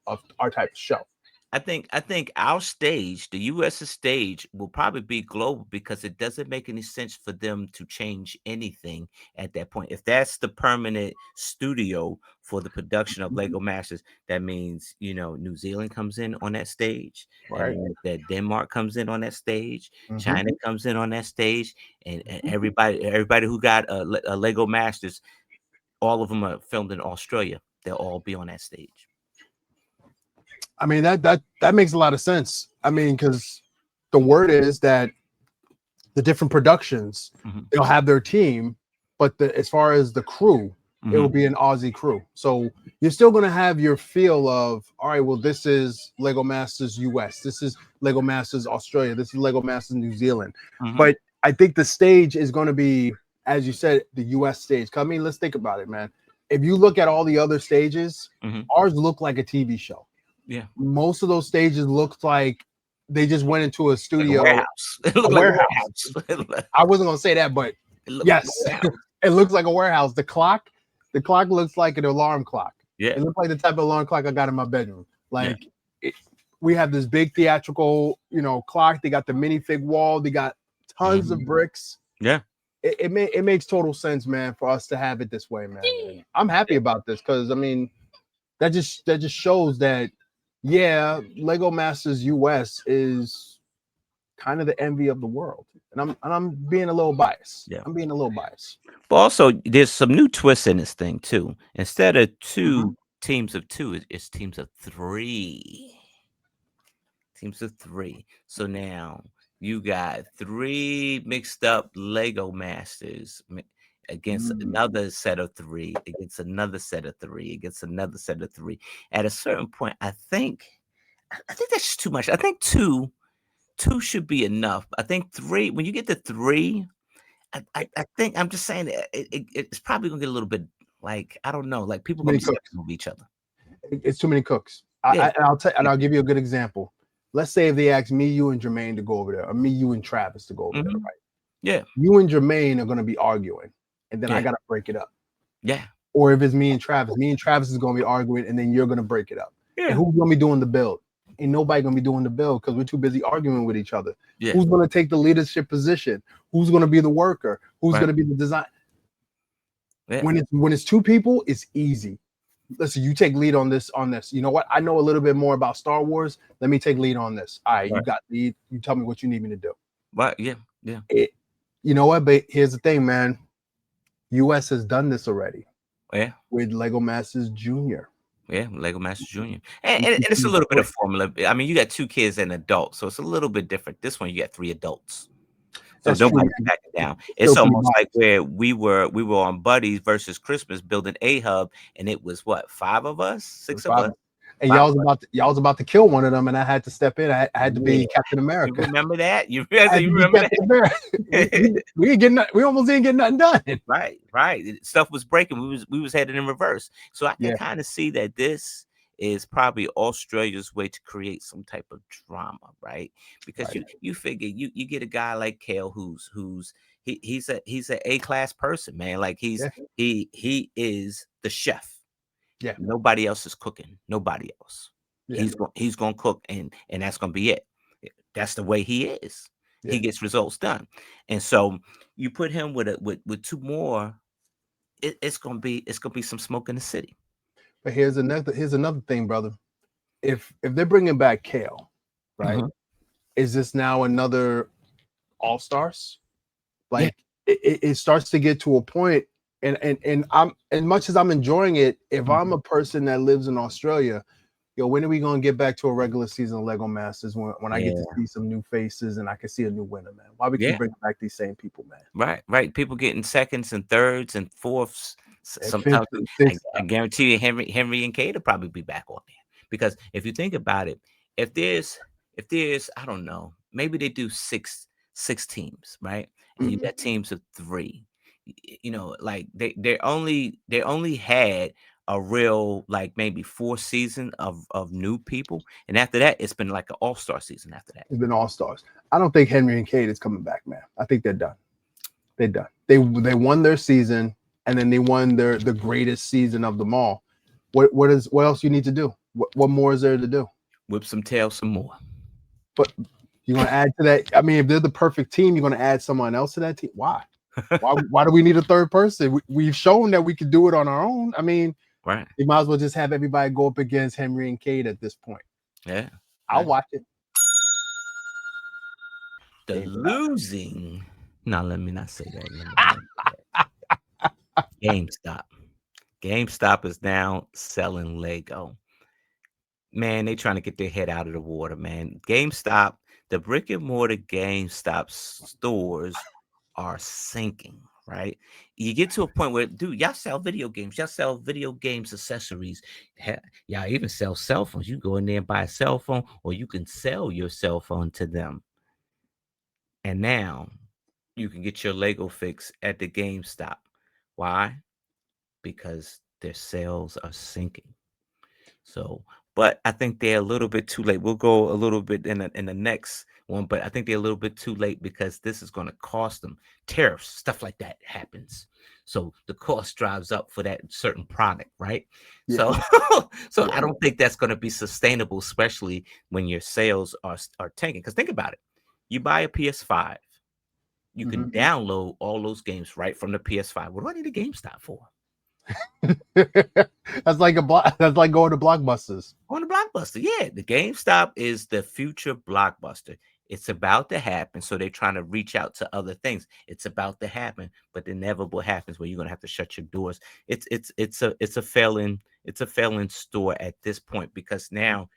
show. I think our stage, the U.S.'s stage, will probably be global because it doesn't make any sense for them to change anything at that point. If that's the permanent studio for the production of Lego Masters, that means, New Zealand comes in on that stage, right? That Denmark comes in on that stage, China comes in on that stage, and everybody who got a Lego Masters, all of them are filmed in Australia. They'll all be on that stage. I mean, that makes a lot of sense. I mean, because the word is that the different productions, they'll have their team, but as far as the crew, it will be an Aussie crew. So you're still going to have your feel of, all right, well, this is Lego Masters US. This is Lego Masters Australia. This is Lego Masters New Zealand. But I think the stage is going to be, as you said, the US stage. I mean, let's think about it, man. If you look at all the other stages, ours look like a TV show. Yeah, most of those stages looked like they just went into a studio, like a warehouse. I wasn't gonna say that, but yes, it looks like a warehouse. The clock looks like an alarm clock. Yeah, it looks like the type of alarm clock I got in my bedroom. Like we have this big theatrical, clock. They got the minifig wall. They got tons of bricks. Yeah, it makes total sense, man, for us to have it this way, man. I'm happy about this because I mean, that just shows that. Yeah, Lego Masters US is kind of the envy of the world, and I'm being a little biased. Yeah, I'm being a little biased. But also, there's some new twists in this thing too. Instead of two teams of two, it's teams of three. Teams of three. So now you got 3 mixed up Lego Masters against another set of 3, against another set of 3, against another set of 3. At a certain point, I think that's just too much. I think two should be enough. I think 3, when you get to 3, I think, I'm just saying it's probably gonna get a little bit like, I don't know, like people gonna be stepping over each other. It's too many cooks. I'll give you a good example. Let's say if they ask me, you, and Jermaine to go over there, or me, you, and Travis to go over there, right? Yeah. You and Jermaine are gonna be arguing. And then I gotta break it up. Yeah. Or if it's me and Travis is gonna be arguing, and then you're gonna break it up. Yeah. And who's gonna be doing the build? Ain't nobody gonna be doing the build because we're too busy arguing with each other. Yeah. Who's gonna take the leadership position? Who's gonna be the worker? Who's gonna be the design? Yeah. When it's 2 people, it's easy. Listen, you take lead on this. You know what? I know a little bit more about Star Wars. Let me take lead on this. All right. You got lead. You tell me what you need me to do. Right. Yeah. Yeah. You know what? But here's the thing, man. US has done this already. Yeah. With Lego Masters Junior. Yeah, Lego Masters Junior. And it's a little bit of formula. I mean, you got 2 kids and an adult, so it's a little bit different. This one, you got 3 adults. So nobody's backing down. It's almost like where we were on Buddies versus Christmas building a hub, and it was what, 5 of us, 6 of us? And y'all was about to kill one of them, and I had to step in. I had to be Captain America. You remember that? You remember that? we almost didn't get nothing done. Right. Stuff was breaking. We was headed in reverse. So I can kind of see that this is probably Australia's way to create some type of drama, right? Because you figure you get a guy like Kale he's an A-class person, man. Like he is the chef. Yeah. Nobody else is cooking. Nobody else. Yeah. He's gonna cook, and that's gonna be it. That's the way he is. Yeah. He gets results done. And so you put him with two more, it's gonna be some smoke in the city. But here's another thing, brother. If they're bringing back Kale, right? Mm-hmm. Is this now another All-Stars? Like it starts to get to a point. And I'm, as much as I'm enjoying it, if I'm a person that lives in Australia, when are we gonna get back to a regular season of Lego Masters when I get to see some new faces and I can see a new winner, man? Why we keep bringing back these same people, man? Right. People getting seconds and thirds and fourths. Sometimes I guarantee you, Henry and Kate will probably be back on there, because if you think about it, if there's I don't know, maybe they do six teams, right? And you got teams of 3. Like they only had a real, like, maybe 4 seasons of new people, and after that it's been like an all-star season. After that it's been all-stars. I don't think Henry and Kate is coming back, man. I think they're done. They won their season, and then they won the greatest season of them all. What else you need to do? What more is there to do? Whip some tail some more. But you're gonna add to that. I mean, if they're the perfect team, you're gonna add someone else to that team. Why do we need a third person? We've shown that we can do it on our own. I mean, right. You might as well just have everybody go up against Henry and Kate at this point. Yeah. I'll watch it. The losing. No, let me not say that. GameStop is now selling Lego. Man, they trying to get their head out of the water, man. GameStop, the brick and mortar GameStop stores are sinking, right? You get to a point where, dude, y'all sell video games. Y'all sell video games accessories. Y'all even sell cell phones. You go in there and buy a cell phone, or you can sell your cell phone to them. And now you can get your Lego fix at the GameStop. Why? Because their sales are sinking. So, but I think they're a little bit too late. We'll go a little bit in the next one, but I think they're a little bit too late, because this is going to cost them. Tariffs, stuff like that happens. So the cost drives up for that certain product, right? Yeah. So I don't think that's going to be sustainable, especially when your sales are tanking. Because think about it. You buy a PS5, you can download all those games right from the PS5. What do I need a GameStop for? That's like going to Blockbusters. On the Blockbuster, yeah. The GameStop is the future Blockbuster. It's about to happen, so they're trying to reach out to other things. It's about to happen, but the inevitable happens where you're gonna have to shut your doors. It's a failing store at this point, because now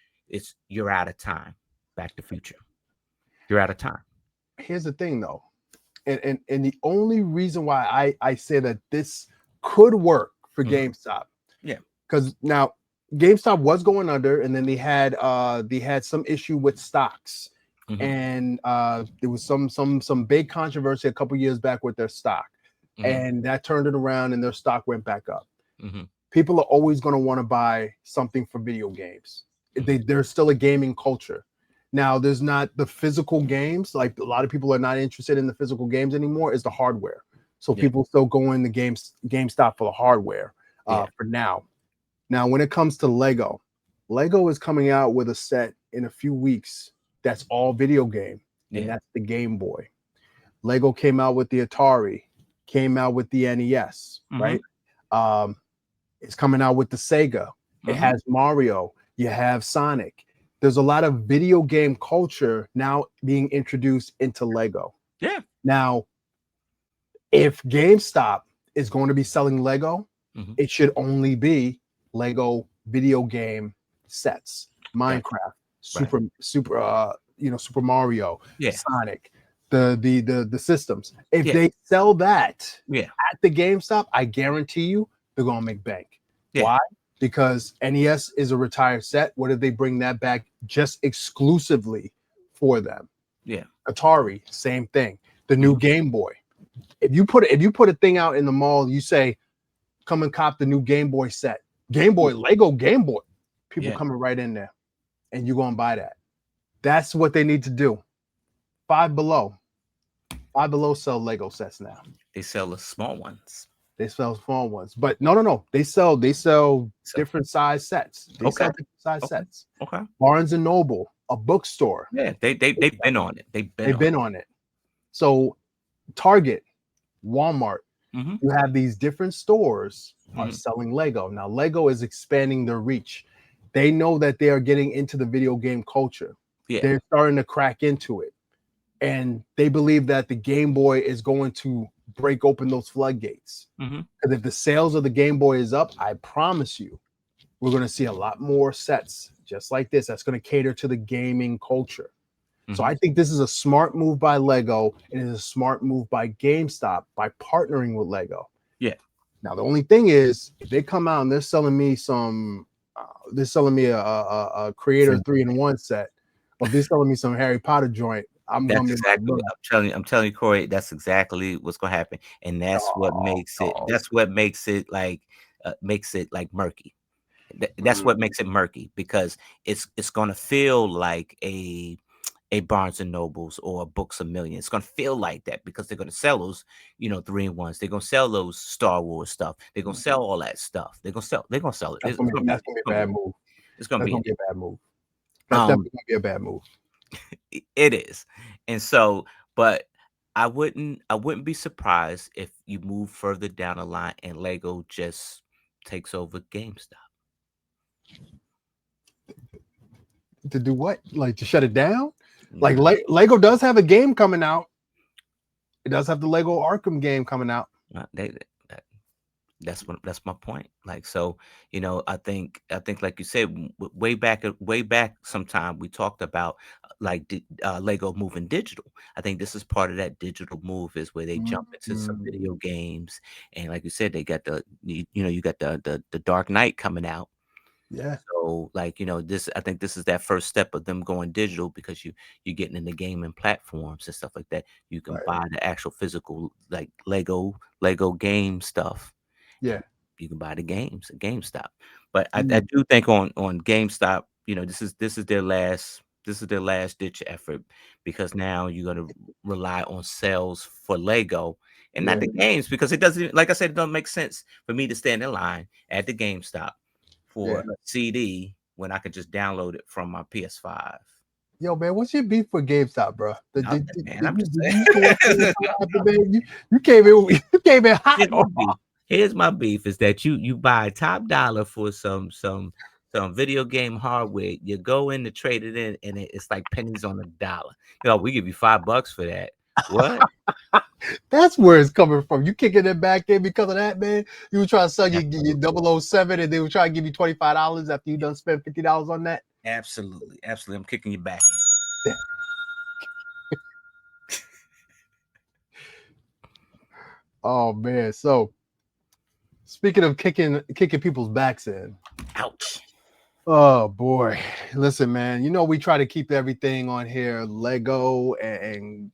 you're out of time. Back to Future, you're out of time. Here's the thing, though, and the only reason why I say that this could work for GameStop, because now GameStop was going under, and then they had some issue with stocks. And there was some big controversy a couple years back with their stock, and that turned it around, and their stock went back up. People are always going to want to buy something for video games. There's still a gaming culture. Now, there's not the physical games. Like, a lot of people are not interested in the physical games anymore. It's the hardware. So people still go in the GameStop for the hardware for now. Now, when it comes to Lego is coming out with a set in a few weeks that's all video game, and that's the Game Boy. Lego came out with the Atari, came out with the NES, right? It's coming out with the Sega. It has Mario. You have Sonic. There's a lot of video game culture now being introduced into Lego. Yeah. Now, if GameStop is going to be selling Lego, it should only be Lego video game sets, Minecraft, Super Mario, Sonic, the systems. If they sell that at the GameStop, I guarantee you they're gonna make bank. Why? because NES is a retired set. What if they bring that back just exclusively for them? Yeah. Atari, same thing. The new Game Boy. If you put a thing out in the mall, you say, come and cop the new Game Boy set. Game Boy, Lego Game Boy. People coming right in there, and you're gonna buy that. That's what they need to do. Five Below sell Lego sets now. They sell the small ones. They sell small ones, but no. They sell different size sets. They sell different size sets. Okay. Barnes and Noble, a bookstore. Yeah, they've been on it. They've been on it. So Target, Walmart, you have these different stores are selling Lego. Now Lego is expanding their reach. They know that they are getting into the video game culture. Yeah. They're starting to crack into it. And they believe that the Game Boy is going to break open those floodgates. Because if the sales of the Game Boy is up, I promise you, we're going to see a lot more sets just like this that's going to cater to the gaming culture. So I think this is a smart move by Lego, and it is a smart move by GameStop by partnering with Lego. Yeah. Now the only thing is, if they come out and they're selling me some, they're selling me a Creator 3-in-1 set, or if they're selling me some Harry Potter joint, I'm telling you, Corey, that's exactly what's gonna happen, and that's what makes it. That's what makes it like murky. That's what makes it murky, because it's gonna feel like a Barnes and Nobles or a Books A Million. It's gonna feel like that because they're gonna sell those, 3-in-1s. They're gonna sell those Star Wars stuff. They're gonna sell all that stuff. They're gonna sell it. That's gonna be a bad move. It's gonna be a bad move. That's definitely gonna be a bad move. It is. And so, but I wouldn't be surprised if you move further down the line and Lego just takes over GameStop. To do what? Like to shut it down? Like Lego does have a game coming out. It does have the Lego Arkham game coming out. That's my point. Like, so, I think like you said, way back sometime we talked about Lego moving digital. I think this is part of that digital move, is where they jump into some video games, and like you said, they got you got the Dark Knight coming out. Yeah. So this, I think this is that first step of them going digital, because you're getting in the gaming platforms and stuff like that. You can buy the actual physical like Lego game stuff. Yeah. You can buy the games at GameStop. But I do think on GameStop, this is their last ditch effort, because now you're gonna rely on sales for Lego and not the games, because it doesn't, like I said, it doesn't make sense for me to stand in line at the GameStop for a CD when I could just download it from my PS5. Yo, man, what's your beef with GameStop, bro? I'm just you came in hot. Here's my beef, is that you buy top dollar for some video game hardware. You go in to trade it in, and it's like pennies on a dollar. We give you $5 for that. What? That's where it's coming from. You kicking it back in because of that, man. You were trying to sell your 007, and they were trying to give you $25 after you done spent $50 on that. Absolutely. I'm kicking you back in. Oh man. So speaking of kicking people's backs in. Ouch. Oh boy. Listen, man, we try to keep everything on here Lego and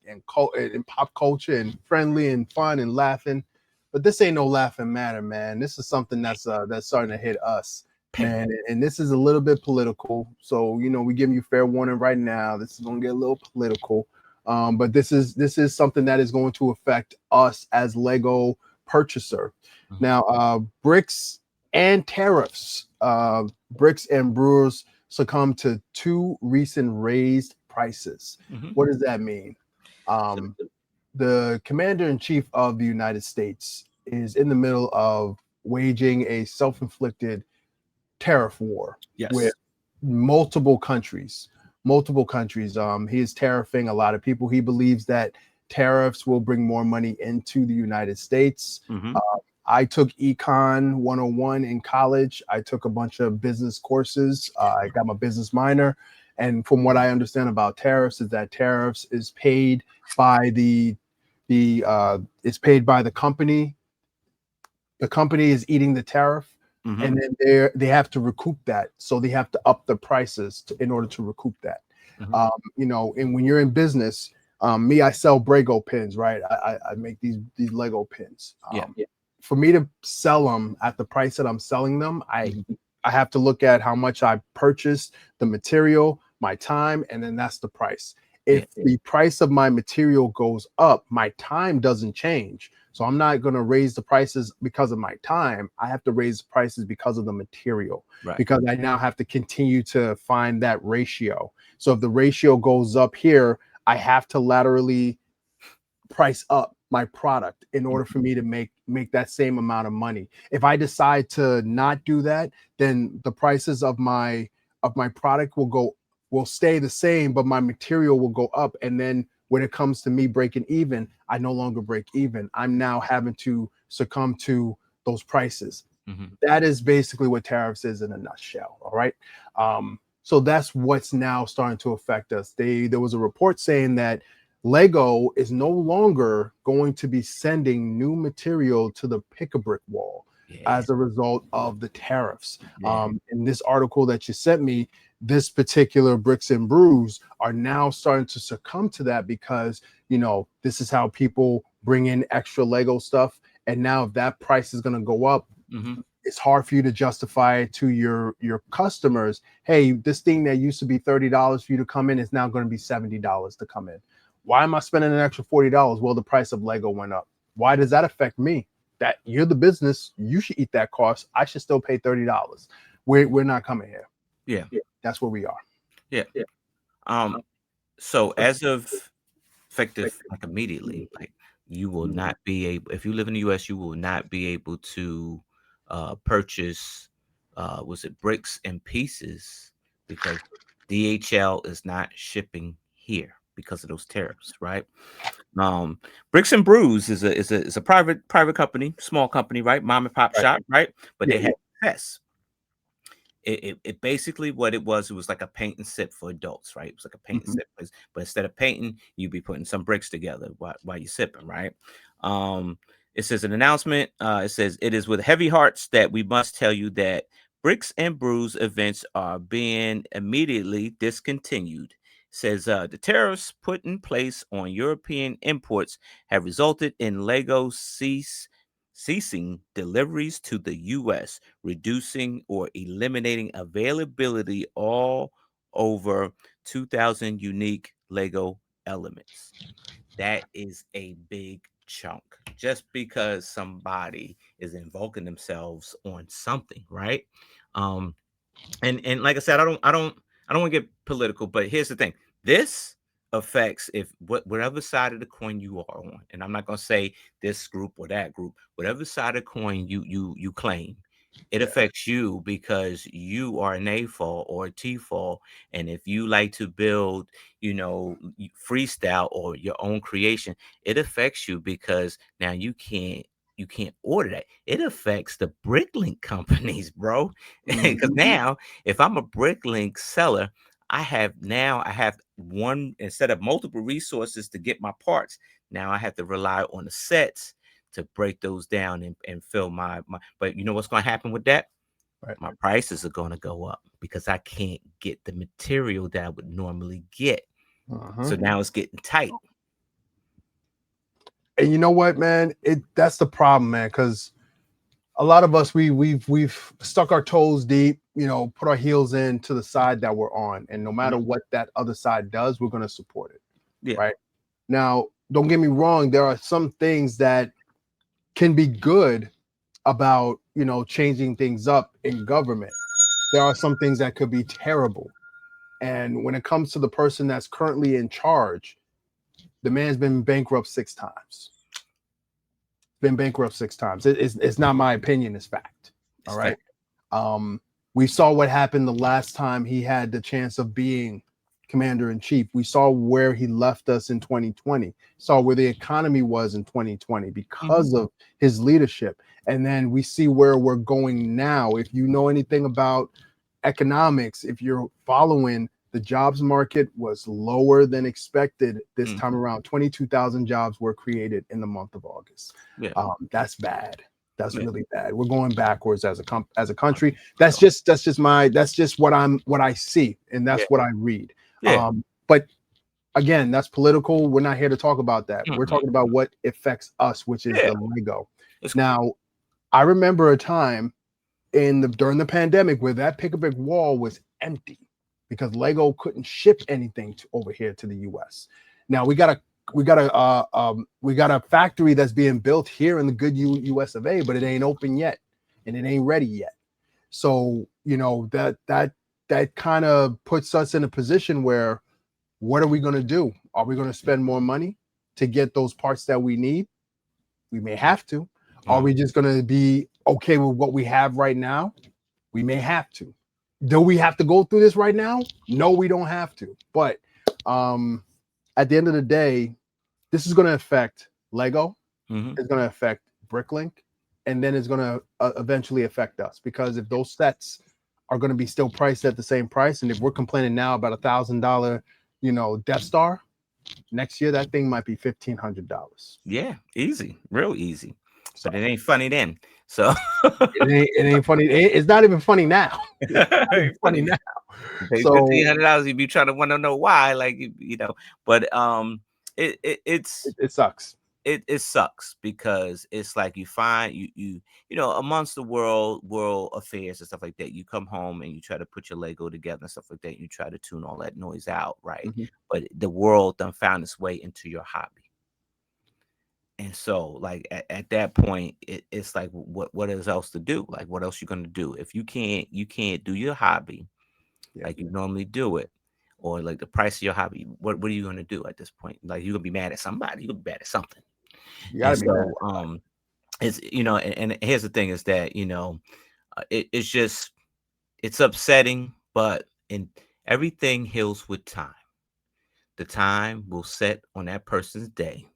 pop culture and friendly and fun and laughing. But this ain't no laughing matter, man. This is something that's starting to hit us, man. And this is a little bit political. So, we giving you fair warning right now. This is gonna get a little political. But this is something that is going to affect us as Lego purchaser. Now, bricks and tariffs. Bricks and Brewers succumbed to 2 recent raised prices. What does that mean? The commander-in-chief of the United States is in the middle of waging a self-inflicted tariff war with multiple countries. He is tariffing a lot of people. He believes that tariffs will bring more money into the United States. I took Econ 101 in college. I took a bunch of business courses. I got my business minor. And from what I understand about tariffs is that tariffs is paid by the company. The company is eating the tariff. and then they have to recoup that. So they have to up the prices in order to recoup that. You know, and when you're in business, I sell Brago pins, right? I make these Lego pins. For me to sell them at the price that I'm selling them, I have to look at how much I purchased, the material, my time, and then that's the price. If the price of my material goes up, my time doesn't change. So I'm not going to raise the prices because of my time. I have to raise the prices because of the material, because I now have to continue to find that ratio. So if the ratio goes up here, I have to laterally price up my product in order for me to make that same amount of money. If I decide to not do that, then the prices of my product will stay the same, but my material will go up. And then when it comes to me breaking even, I no longer break even. I'm now having to succumb to those prices. That is basically what tariffs is in a nutshell. All right. So that's what's now starting to affect us. There was a report saying that Lego is no longer going to be sending new material to the pick-a-brick wall as a result of the tariffs. In this article that you sent me, this particular Bricks and Brews are now starting to succumb to that because, you know, this is how people bring in extra Lego stuff. And now if that price is going to go up, it's hard for you to justify it to your customers. Hey, this thing that used to be $30 for you to come in is now going to be $70 to come in. Why am I spending an extra $40? Well, the price of Lego went up. Why does that affect me? That you're the business, you should eat that cost. I should still pay $30. We're not coming here. Yeah, that's where we are. So as of effective, like immediately, like you will not be able, if you live in the US, you will not be able to purchase was it bricks and pieces, because DHL is not shipping here because of those tariffs, right? Bricks and Brews is a private company, small company, right? Mom and pop shop, right? But they had success. It basically what it was like a paint and sip for adults, right? It was like a paint and sip, but instead of painting, you'd be putting some bricks together while you're sipping, right? It says an announcement. It says, it is with heavy hearts that we must tell you that Bricks and Brews events are being immediately discontinued. It says the tariffs put in place on European imports have resulted in Lego ceasing deliveries to the U.S., reducing or eliminating availability all over 2,000 unique Lego elements. That is a big chunk, just because somebody is invoking themselves on something, right? And like I said, I don't want to get political, but here's the thing: this affects whatever side of the coin you are on, and I'm not gonna say this group or that group, whatever side of the coin you claim, it affects you because you are an A-fall or a T-fall, and if you like to build, freestyle or your own creation, it affects you because now you can't order that. It affects the Bricklink companies, bro. Because now, if I'm a Bricklink seller, I have one, instead of multiple resources to get my parts. Now I have to rely on the sets to break those down and fill my. But you know what's going to happen with that? Right. My prices are going to go up because I can't get the material that I would normally get. So now it's getting tight. And you know what, man? That's the problem, man, because a lot of us we've stuck our toes deep, put our heels in to the side that we're on, and no matter what that other side does, we're going to support it. Yeah. Right. Now, don't get me wrong, there are some things that can be good about, changing things up in government. There are some things that could be terrible. And when it comes to the person that's currently in charge, the man's been bankrupt 6 times. It's not my opinion, it's fact. All right. We saw what happened the last time he had the chance of being commander in chief. We saw where he left us in 2020, saw where the economy was in 2020 because of his leadership. And then we see where we're going now. If you know anything about economics, if you're following, the jobs market was lower than expected this time around. 22,000 jobs were created in the month of August. That's bad. That's really bad. We're going backwards as a country. That's just what I see, and that's what I read. But again, that's political. We're not here to talk about that. We're talking about what affects us, which is the Lego. Now, I remember a time during the pandemic where that pick-a-brick wall was empty because Lego couldn't ship anything over here to the US. Now we got a factory that's being built here in the good US of A, but it ain't open yet and it ain't ready yet. So, that kind of puts us in a position where what are we going to do? Are we going to spend more money to get those parts that we need? We may have to. Are we just going to be okay with what we have right now? We may have to. Do we have to go through this right now? No, we don't have to. But at the end of the day, this is going to affect Lego. It's going to affect Bricklink, and then it's going to eventually affect us, because if those sets are going to be still priced at the same price, and if we're complaining now about $1,000, Death Star, next year that thing might be $1,500. Yeah, easy, real easy. So it ain't funny then. So it ain't funny. It's not even funny now. It's not funny now. So $1,500, you'd be trying to want to know why, like but it sucks. It sucks because it's like you find you amongst the world affairs and stuff like that. You come home and you try to put your Lego together and stuff like that. You try to tune all that noise out, right? But the world done found its way into your hobby. And so, like at that point, it's like, what is else to do? Like, what else you gonna do if you can't do your hobby like you normally do it, or like the price of your hobby? What are you gonna do at this point? Like, you're gonna be mad at somebody. You're gonna be mad at something. You gotta be mad. It's and here's the thing is that it's upsetting, but everything heals with time. The time will set on that person's day,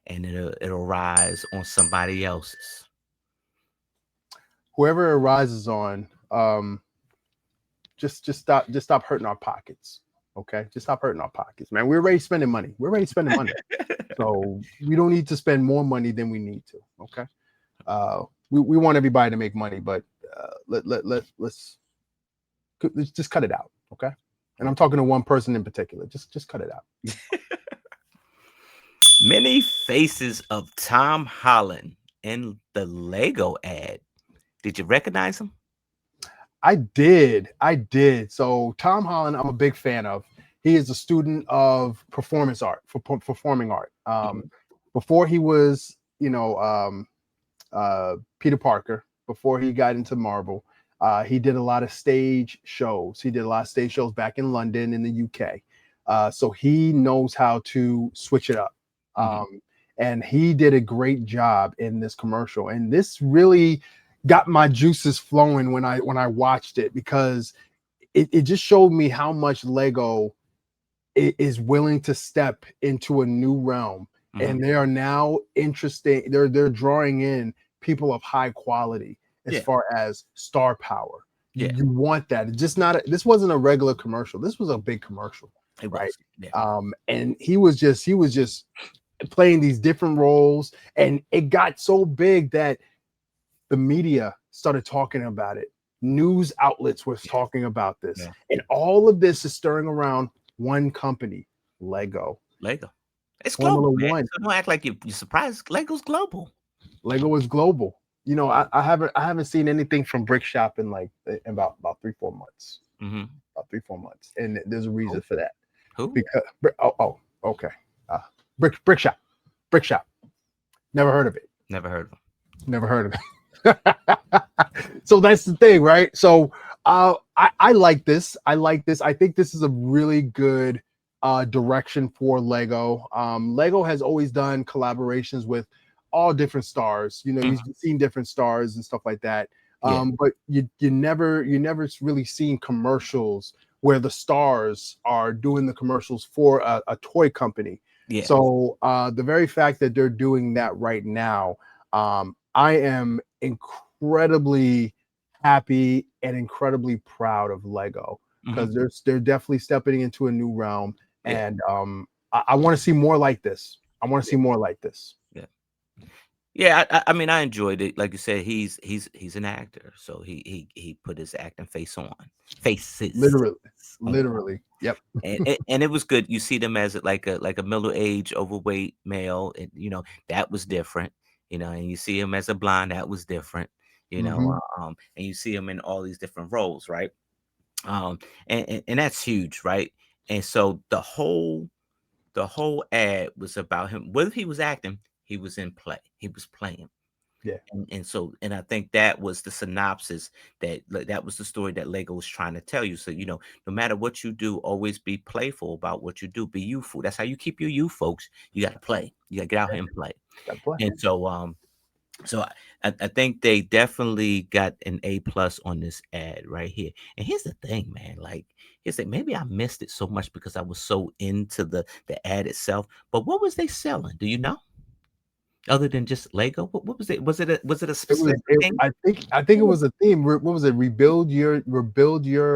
and it'll rise on somebody else's. Whoever it rises on, just stop hurting our pockets. Okay, just stop hurting our pockets, man. We're already spending money. So we don't need to spend more money than we need to. Okay, we want everybody to make money, but let's just cut it out. Okay, and I'm talking to one person in particular. Just cut it out. Many faces of Tom Holland in the Lego ad. Did you recognize him? I did. So Tom Holland, I'm a big fan of. He is a student of performing art. Before he was, Peter Parker, before he got into Marvel, he did a lot of stage shows. He did a lot of stage shows back in London, in the UK. So he knows how to switch it up. And he did a great job in this commercial. And this really got my juices flowing when I watched it, because it just showed me how much Lego is willing to step into a new realm. And they are now interesting. They're drawing in people of high quality as far as star power. You want that. This wasn't a regular commercial. This was a big commercial, right? And he was just playing these different roles, and it got so big that the media started talking about it. News outlets were talking about this, and all of this is stirring around one company, Lego. It's global, man. So don't act like you're surprised. Lego's global. Lego is global. I haven't seen anything from Brick Shop in about 3-4 months. About 3-4 months, and there's a reason for that. Who? Because okay. Brick Shop. Never heard of it. Never heard of him. Never heard of it. So that's the thing, right? So I like this. I think this is a really good direction for Lego. Lego has always done collaborations with all different stars. You've seen different stars and stuff like that. But you never really seen commercials where the stars are doing the commercials for a toy company. So the very fact that they're doing that right now, I am incredibly happy and incredibly proud of Lego, because they're definitely stepping into a new realm, and I want to see more like this. Yeah, I mean, I enjoyed it. Like you said, he's an actor, so he put his acting faces Literally, on, literally. Yep. and it was good. You see them as like a middle-aged, overweight male, and that was different. And you see him as a blonde, that was different. And you see him in all these different roles, right? And that's huge, right? And so the whole ad was about him. Whether he was acting, he was in play. He was playing. Yeah. And I think that was the synopsis that was the story that Lego was trying to tell you. So, no matter what you do, always be playful about what you do. Be youthful. That's how you keep your youth, folks. You got to play. You got to get out here and play. Gotta play. And so I think they definitely got an A+ on this ad right here. And here's the thing, man. Like, maybe I missed it so much because I was so into the ad itself. But what was they selling? Do you know? Other than just Lego, what was it? Was it a specific thing? I think it was a theme. What was it? Rebuild your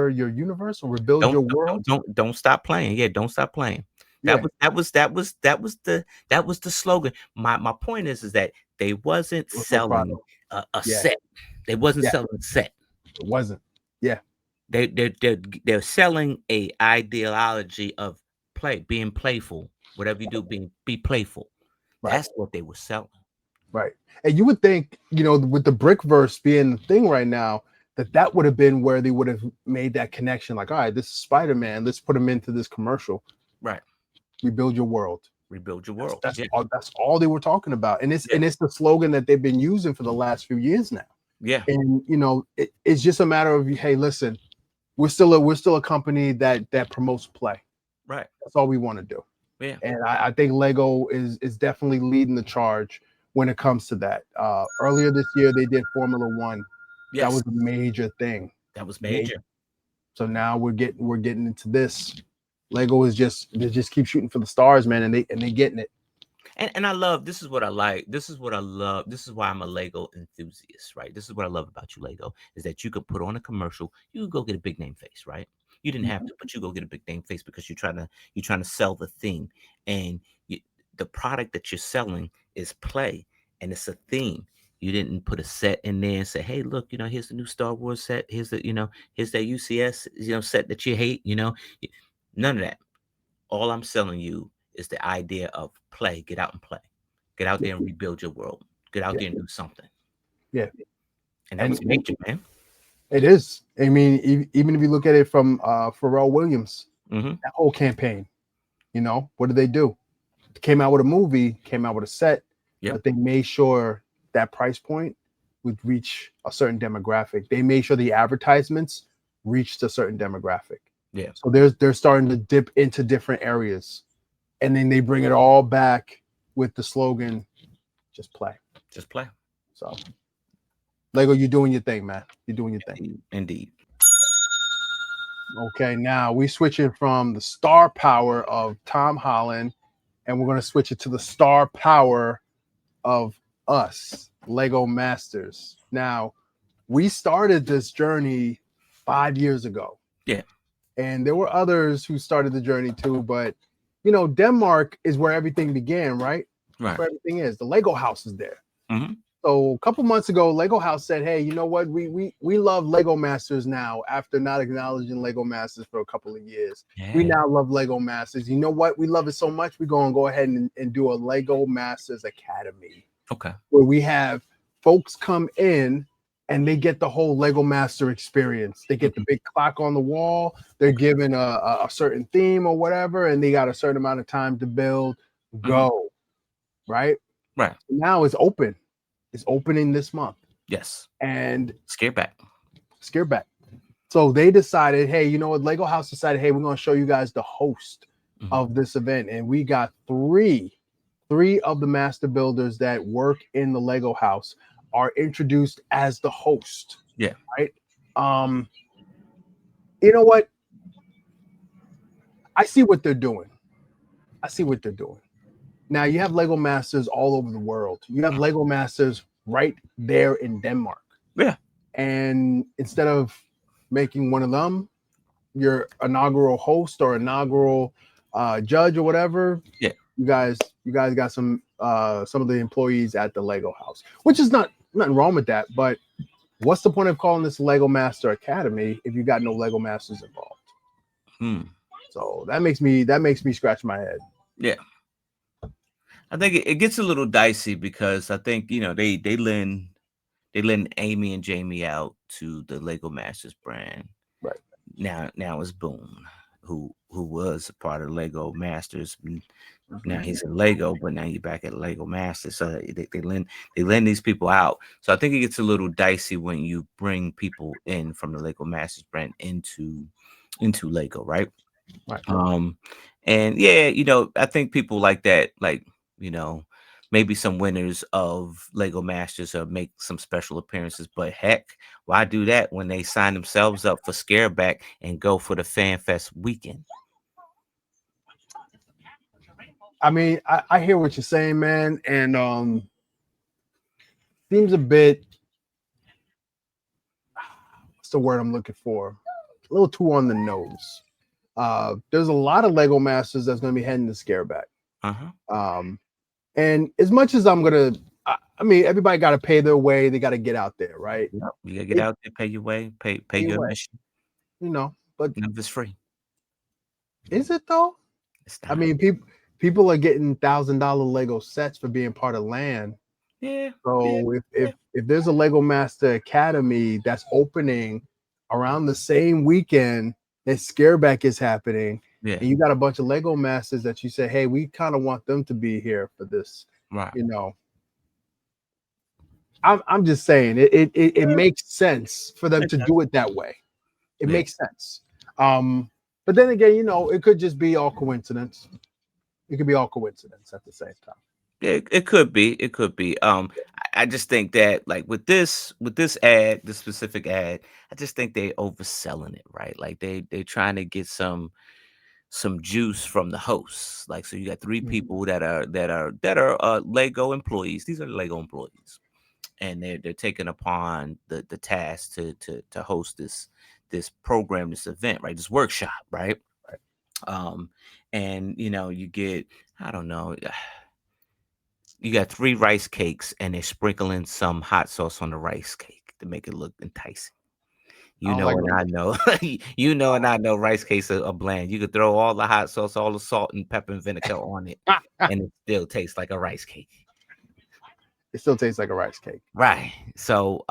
universe, or rebuild your world. Don't stop playing. Yeah, don't stop playing. Yeah. That was the slogan. My point is that they wasn't selling a set. They wasn't selling a set. It wasn't. Yeah. They're selling a ideology of being playful. Whatever you do, be playful. Right. That's what they were selling. Right. And you would think, with the Brickverse being the thing right now, that would have been where they would have made that connection. Like, all right, this is Spider-Man. Let's put him into this commercial. Right. Rebuild your world. Rebuild your world. That's all they were talking about. And it's the slogan that they've been using for the last few years now. Yeah. And it's just a matter of, hey, listen, we're still a company that promotes play. Right. That's all we want to do. Yeah. And I think Lego is definitely leading the charge when it comes to that. Earlier this year, they did Formula One. Yes. That was a major thing. That was major. So now we're getting into this. Lego is just keep shooting for the stars, man, and they getting it. And I love, this is what I like. This is what I love. This is why I'm a Lego enthusiast, right? This is what I love about you, Lego, is that you could put on a commercial, you could go get a big name face, right? You didn't have to, but you go get a big name face because you're trying to sell the thing, and the product that you're selling is play, and it's a theme. You didn't put a set in there and say, "Hey, look, here's the new Star Wars set. Here's that UCS, set that you hate." None of that. All I'm selling you is the idea of play. Get out and play. Get out there and rebuild your world. Get out there and do something. Yeah, and that was major, man. It is. I mean, even if you look at it from Pharrell Williams, that whole campaign, what did they do? They came out with a movie, came out with a set, but they made sure that price point would reach a certain demographic. They made sure the advertisements reached a certain demographic. Yeah. So they're starting to dip into different areas, and then they bring it all back with the slogan, "Just play." Just play. So, Lego, you're doing your thing, man. You're doing your thing. Indeed. Okay, now we switching from the star power of Tom Holland, and we're going to switch it to the star power of us, Lego Masters. Now, we started this journey 5 years ago. Yeah. And there were others who started the journey too, but Denmark is where everything began, right? Right. Where everything is. The Lego house is there. Mm-hmm. So a couple months ago, Lego House said, "Hey, you know what? We love Lego Masters now. After not acknowledging Lego Masters for a couple of years, we now love Lego Masters. You know what? We love it so much. We're going to go ahead and do a Lego Masters Academy. Okay. Where we have folks come in and they get the whole Lego Master experience. They get the big clock on the wall. They're given a certain theme or whatever, and they got a certain amount of time to build. Go, right? Right. Now it's open. Is opening this month. Yes. And Scare back. So they decided, hey, you know what? Lego House decided, hey, we're going to show you guys the host of this event. And we got three of the master builders that work in the Lego House are introduced as the host. Yeah. Right. You know what? I see what they're doing. Now, you have Lego Masters all over the world. You have Lego Masters right there in Denmark. Yeah. And instead of making one of them your inaugural host or inaugural judge or whatever, yeah, you guys got some some of the employees at the Lego house, which is nothing wrong with that. But what's the point of calling this Lego Master Academy if you got no Lego Masters involved? So that makes me scratch my head. Yeah, I think it gets a little dicey because I think they lend Amy and Jamie out to the Lego Masters brand. Right. Now it's Boone, who was a part of Lego Masters. Now he's in Lego, but now you're back at Lego Masters. So they lend these people out. So I think it gets a little dicey when you bring people in from the Lego Masters brand into Lego, right? Right. And yeah, I think people like that, like, maybe some winners of Lego Masters or make some special appearances, but heck, why do that when they sign themselves up for Scareback and go for the Fan Fest weekend? I mean, I hear what you're saying, man, and seems a bit, what's the word I'm looking for? A little too on the nose. There's a lot of Lego Masters that's going to be heading to Scareback. And as much as I'm gonna, I mean, everybody got to pay their way. They got to get out there, right? Yep. You gotta get out there, pay your way, pay your admission. But it's free. Is it though? I mean, people are getting $1,000 Lego sets for being part of LAN. Yeah. So if there's a Lego Master Academy that's opening around the same weekend that Scareback is happening, and you got a bunch of Lego Masters that you say, hey, we kind of want them to be here for this, right? I'm just saying it makes sense for them to do it that way. It makes sense. But then again, it could just be all coincidence. It could be all coincidence at the same time. It could be. It could be. I just think that, like, with this ad, this specific ad, I just think they overselling it, right? Like they trying to get some juice from the hosts. Like, so you got 3 people that are Lego employees. These are Lego employees, and they're taking upon the task to host this program, this event, right? This workshop, right? And you get, I don't know, you got 3 rice cakes, and they're sprinkling some hot sauce on the rice cake to make it look enticing. And I know rice cakes are bland. You could throw all the hot sauce, all the salt and pepper and vinegar on it, and it still tastes like a rice cake. It still tastes like a rice cake. Right. So,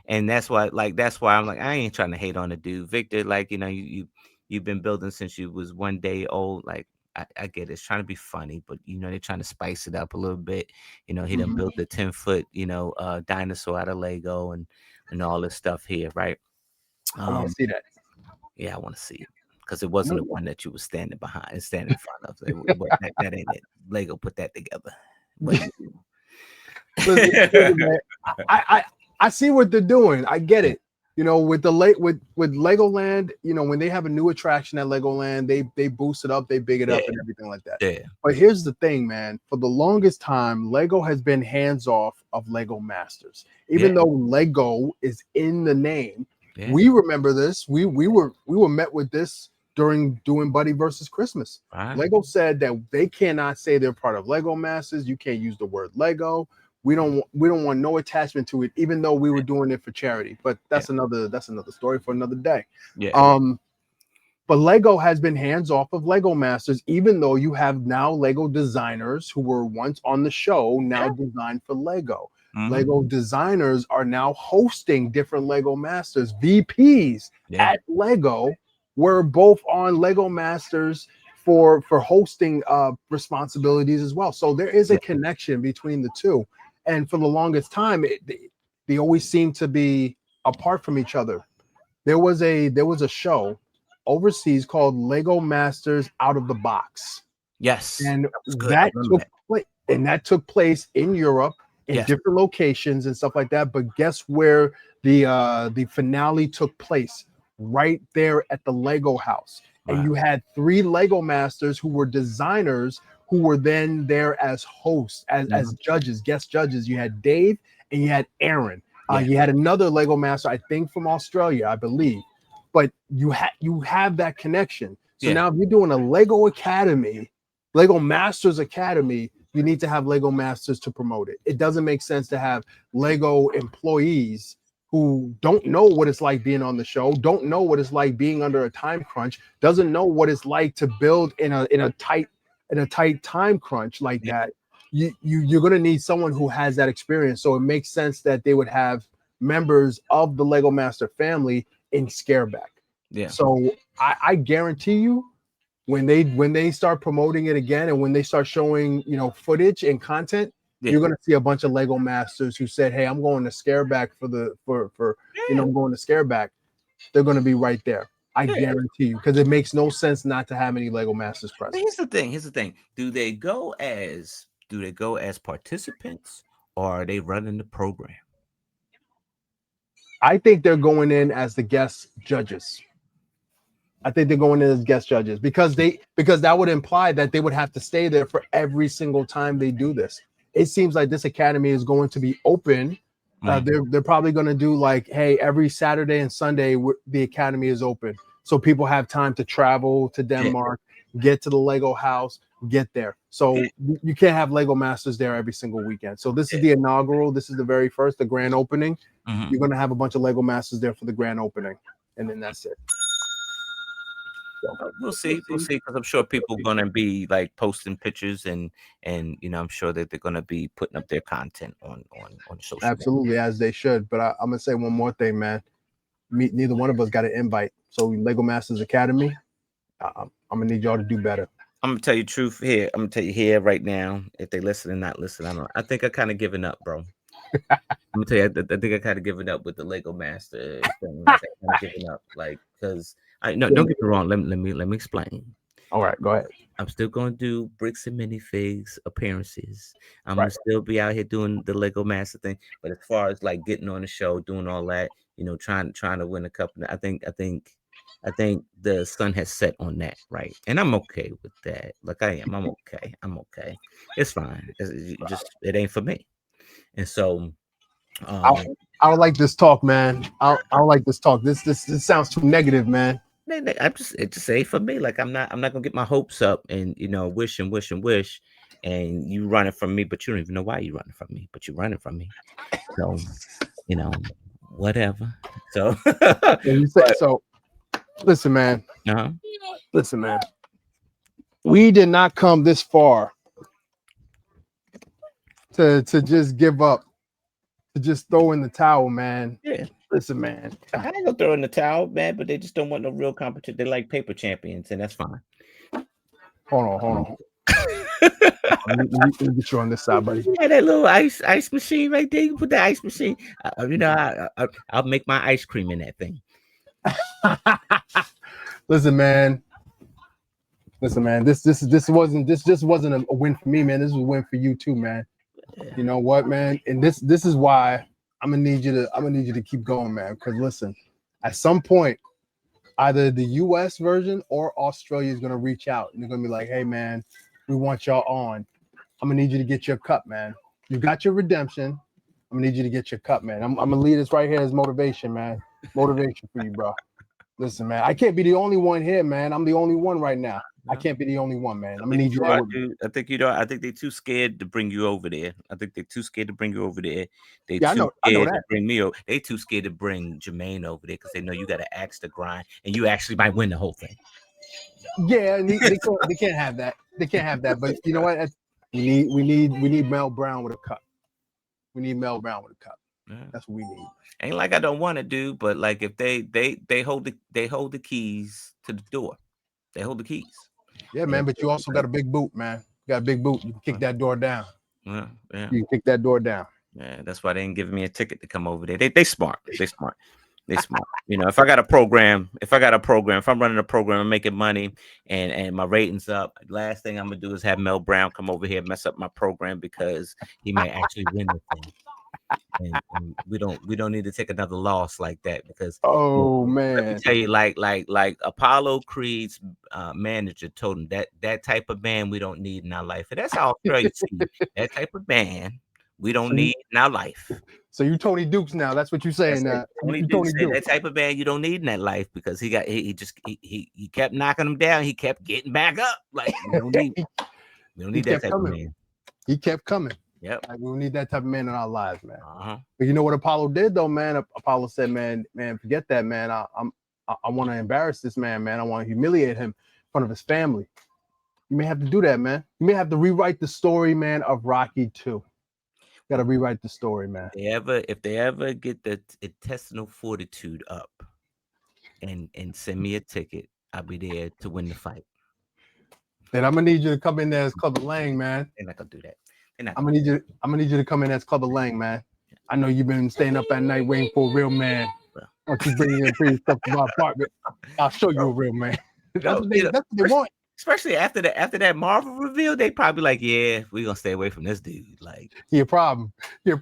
and that's why I'm like, I ain't trying to hate on the dude, Victor. Like, you've been building since you was 1 day old. Like, I get it. It's trying to be funny, but they're trying to spice it up a little bit. He done built the 10-foot, dinosaur out of Lego and all this stuff here, right? I want to see that. Yeah, I want to see it because it wasn't the one that you were standing behind and standing in front of. But that ain't it. Lego put that together. Listen, man, I see what they're doing. I get it. With Legoland, when they have a new attraction at Legoland, they boost it up, they big it up and everything like that. Yeah. But here's the thing, man. For the longest time, Lego has been hands off of Lego Masters. Even though Lego is in the name, we remember this. We were met with this during doing Buddy versus Christmas. Right. Lego said that they cannot say they're part of Lego Masters. You can't use the word Lego. We don't want no attachment to it, even though we were doing it for charity. But that's another story for another day. Yeah. But Lego has been hands off of Lego Masters, even though you have now Lego designers who were once on the show now designed for Lego. Lego designers are now hosting different Lego Masters. VPs at Lego were both on Lego Masters for hosting responsibilities as well. So there is a connection between the two. And for the longest time, they always seem to be apart from each other. There was a show overseas called Lego Masters Out of the Box. Yes, and that took place in Europe in different locations and stuff like that. But guess where the finale took place? Right there at the Lego house. And you had 3 Lego Masters who were designers who were then there as hosts, as judges, guest judges. You had Dave and you had Aaron. You had another Lego Master, I think from Australia, I believe. But you have that connection. So now if you're doing a Lego Academy, Lego Masters Academy, you need to have Lego masters to promote it. It doesn't make sense to have Lego employees who don't know what it's like being on the show, don't know what it's like being under a time crunch, doesn't know what it's like to build in a tight time crunch like that. You're going to need someone who has that experience. So it makes sense that they would have members of the Lego Master family in Scareback. Yeah. So I guarantee you, when they start promoting it again and when they start showing, you know, footage and content, you're gonna see a bunch of Lego masters who said, "Hey, I'm going to Scareback you know, I'm going to Scareback." They're gonna be right there. I guarantee you, because it makes no sense not to have any Lego masters present. Here's the thing. Do they go as participants, or are they running the program? I think they're going in as the guest judges. I think they're going in as guest judges because that would imply that they would have to stay there for every single time they do this. It seems like this academy is going to be open. They're probably going to do like, hey, every Saturday and Sunday the academy is open, so people have time to travel to Denmark, get to the Lego house, get there. So you can't have Lego masters there every single weekend. So this is the inaugural. This is the very first, the grand opening. You're going to have a bunch of Lego masters there for the grand opening, and then that's it. We'll see, because I'm sure people are gonna be like posting pictures and you know, I'm sure that they're gonna be putting up their content on social media. As they should. But I'm gonna say one more thing, man. Neither one of us got an invite. So Lego Masters Academy, I'm gonna need y'all to do better. I'm gonna tell you the truth here. I'm gonna tell you here right now. If they listen or not listen, I think I kind of given up, bro. I'm gonna tell you, I think I kind of given up with the Lego Master thing. Like, I kind of given up, like, because no, don't get me wrong. Let me explain. All right, go ahead. I'm still gonna do bricks and minifigs appearances. I'm gonna still be out here doing the Lego Master thing. But as far as like getting on the show, doing all that, you know, trying to win a cup, I think the sun has set on that, right? And I'm okay with that. Like I am. I'm okay. It's fine. It ain't for me. And so I don't like this talk, man. I don't like this talk. This sounds too negative, man. It just ain't for me. Like I'm not gonna get my hopes up and, you know, wish and you running from me, but you don't even know why you're running from me, but you're running from me. So, you know, whatever. So so listen, man. Listen, man. We did not come this far to just give up, to just throw in the towel, man. Yeah. Listen, man. I ain't gonna throw in the towel, man, but they just don't want no real competition. They like paper champions, and that's fine. Hold on. Let me get you on this side, buddy. Yeah, that little ice machine right there. You put the ice machine. You know, I'll make my ice cream in that thing. Listen, man. This just wasn't a win for me, man. This was a win for you too, man. Yeah. You know what, man? And this is why I'm gonna need you to keep going, man. Because listen, at some point, either the US version or Australia is gonna reach out and they're gonna be like, hey, man, we want y'all on. I'm gonna need you to get your cup, man. You got your redemption. I'm gonna need you to get your cup, man. I'm gonna leave this right here as motivation, man. Motivation for you, bro. Listen, man, I can't be the only one here, man. I'm the only one right now. I can't be the only one, man. I'm gonna need you. I think they're too scared to bring you over there. I think they're too scared to bring you over there. They I know that. To bring me over. They too scared to bring Jermaine over there because they know you got to axe the grind, and you actually might win the whole thing. Yeah, and they can't have that. They can't have that. But you know what? We need Mel Brown with a cup. We need Mel Brown with a cup. Yeah. That's what we need. Ain't like I don't want to do, but like if they hold the keys to the door. They hold the keys. Yeah, man, but you also got a big boot, man. You got a big boot. You can kick that door down. Yeah. You can kick that door down. Yeah, that's why they ain't giving me a ticket to come over there. They smart. They smart. You know, if I got a program, if I'm running a program, I'm making money and my ratings up, last thing I'm gonna do is have Mel Brown come over here and mess up my program because he might actually win the thing. And we don't need to take another loss like that because man, let me tell you, like Apollo Creed's manager told him that type of man we don't need in our life. And that's how Australia see that type of man we don't need in our life. So you Tony Dukes now? That's what you're saying now. Tony Dukes that type of man you don't need in that life because he kept knocking him down. He kept getting back up. Like we don't need that type of man. He kept coming. Yep. Like, we need that type of man in our lives, man. Uh-huh. But you know what Apollo did though, man? Apollo said, man, forget that, man. I want to embarrass this man. I want to humiliate him in front of his family. You may have to do that, man. You may have to rewrite the story, man, of Rocky 2. Got to rewrite the story, man. If they ever get the intestinal fortitude up and send me a ticket, I'll be there to win the fight. Then I'm gonna need you to come in there as Clubber Lang, man. They're not gonna do that. I'm gonna need you to come in as Clubber Lang, man. I know you've been staying up at night waiting for a real man. Once you bring in pretty stuff to my apartment, I'll show you a real man. That's what they want. Especially after that Marvel reveal, they probably like, yeah, we're gonna stay away from this dude. Like, he a problem. I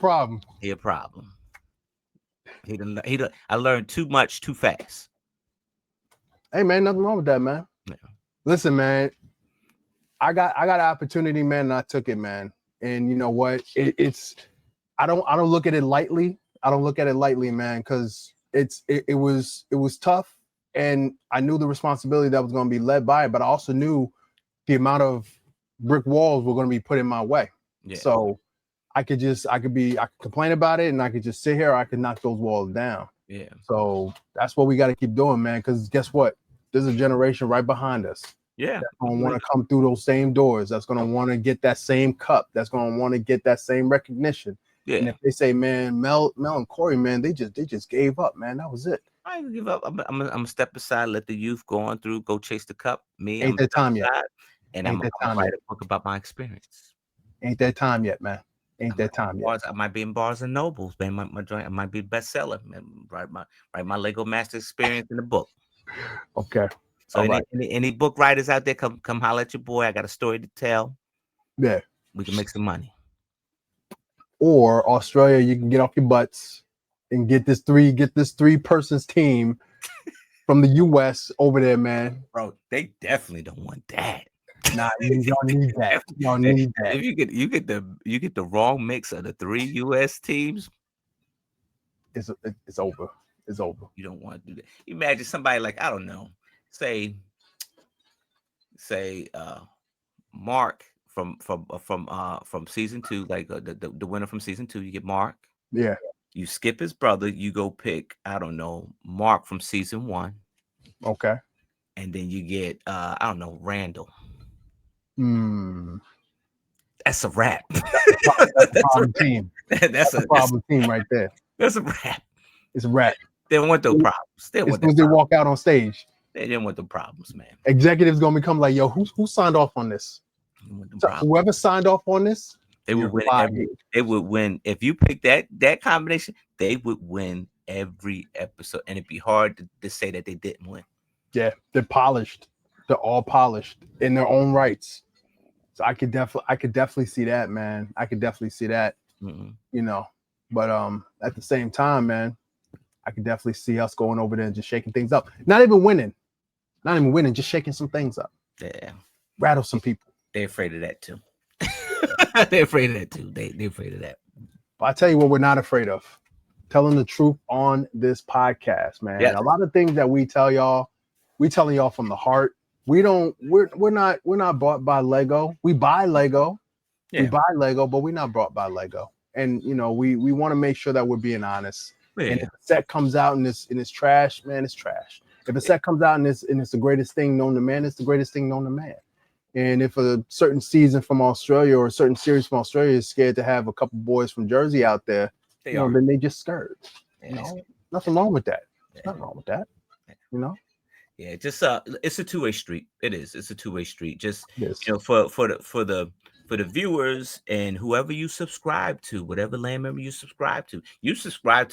learned too much too fast. Hey man, nothing wrong with that, man. Yeah. Listen, man, I got an opportunity, man, and I took it, man. And you know what? It's I don't look at it lightly. I don't look at it lightly, man, because it was tough. And I knew the responsibility that was going to be led by it, but I also knew the amount of brick walls were going to be put in my way. Yeah. So I could complain about it, and I could just sit here. Or I could knock those walls down. Yeah. So that's what we got to keep doing, man. Because guess what? There's a generation right behind us. Yeah. That's going to want to come through those same doors. That's going to want to get that same cup. That's going to want to get that same recognition. Yeah. And if they say, man, Mel and Corey, man, they just gave up, man. That was it. I ain't give up. I'm gonna step aside, let the youth go on through, go chase the cup. Me, ain't that time yet. And I'm gonna write a book about my experience. Ain't that time yet, man. Ain't that time yet. I might be in Barnes and Nobles, man. My joint, I might be a bestseller. Man. Write my Lego Master experience in the book. Okay. So any book writers out there, come holler at your boy. I got a story to tell. Yeah. We can make some money. Or Australia, you can get off your butts and get this three persons team from the US over there, man. Bro, they definitely don't want that. Nah, y'all need that. Y'all need that. If you get the wrong mix of the 3 US teams, it's over. It's over. You don't want to do that. Imagine somebody like, I don't know, say Mark from season 2, like the winner from season 2, you get Mark. Yeah. You skip his brother, you go pick, I don't know, Mark from season 1. Okay. And then you get I don't know, Randall. That's a wrap. That's a problem team. That's a problem team right there. That's a wrap. It's a wrap. They don't want those problems. They walk out on stage. They didn't want the problems, man. Executives gonna become like, yo, who signed off on this? So whoever signed off on this, they would win they would win. If you pick that combination, they would win every episode. And it'd be hard to say that they didn't win. Yeah, they're polished. They're all polished in their own rights. So I could definitely see that, man. I could definitely see that. You know, but at the same time, man, I could definitely see us going over there and just shaking things up. Not even winning, just shaking some things up. Yeah, rattle some people. They're afraid of that too. They're afraid of that too. They're afraid of that. But I tell you what, we're not afraid of. Telling the truth on this podcast, man. Yes. A lot of things that we tell y'all, we telling y'all from the heart. We're not bought by Lego. We buy Lego. Yeah. We buy Lego, but we're not bought by Lego. And you know, we want to make sure that we're being honest. Yeah. And if a set comes out and it's trash, man, it's trash. If a set comes out and it's the greatest thing known to man, it's the greatest thing known to man. And if a certain season from Australia or a certain series from Australia is scared to have a couple boys from Jersey out there, then they just scared. You know, nothing wrong with that. Nothing wrong with that. You know. Yeah, just it's a two-way street. It is. It's a two-way street. Just you know, for the viewers and whoever you subscribe to, whatever land member you subscribe to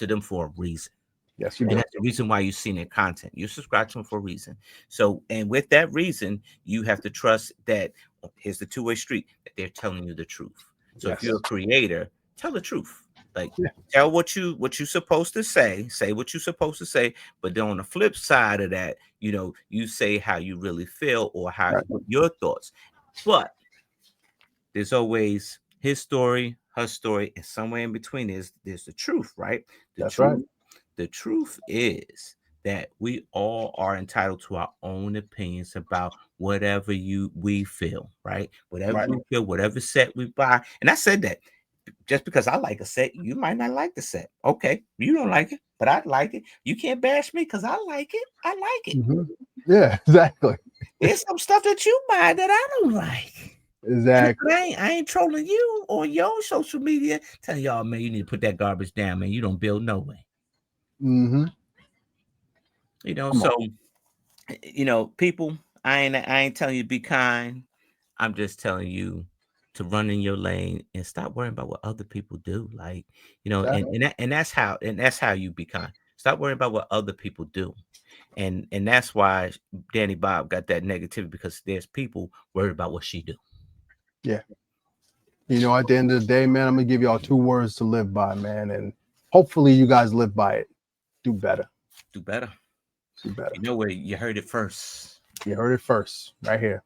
them for a reason. Yes, you do. And that's the reason why you've seen their content. You subscribe to them for a reason. So, and with that reason, you have to trust that here's the two-way street, that they're telling you the truth. So if you're a creator, tell the truth. Like tell what you're supposed to say what you're supposed to say, but then on the flip side of that, you know, you say how you really feel or how your thoughts. But there's always his story, her story, and somewhere in between there's the truth, right? That's right. The truth is that we all are entitled to our own opinions about whatever we feel, right? Whatever we feel, whatever set we buy. And I said that just because I like a set, you might not like the set. Okay, you don't like it, but I like it. You can't bash me because I like it. I like it. Mm-hmm. Yeah, exactly. There's some stuff that you buy that I don't like. Exactly. I ain't trolling you on your social media, telling y'all, man, you need to put that garbage down, man. You don't build no way. Mm-hmm. You know, so you know, people, I ain't telling you to be kind. I'm just telling you to run in your lane and stop worrying about what other people do. Like, you know, and that's how you be kind. Stop worrying about what other people do. And that's why Danny Bob got that negativity, because there's people worried about what she do. Yeah. You know, at the end of the day, man, I'm gonna give y'all 2 words to live by, man. And hopefully you guys live by it. Do better. Do better. Do better. You know where you heard it first. You heard it first, right here.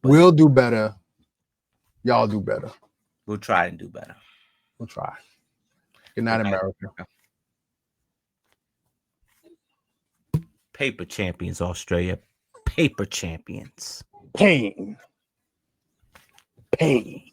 We'll do better. Y'all do better. We'll try and do better. We'll try. Good night, America. Paper champions, Australia. Paper champions. Pain. Pain.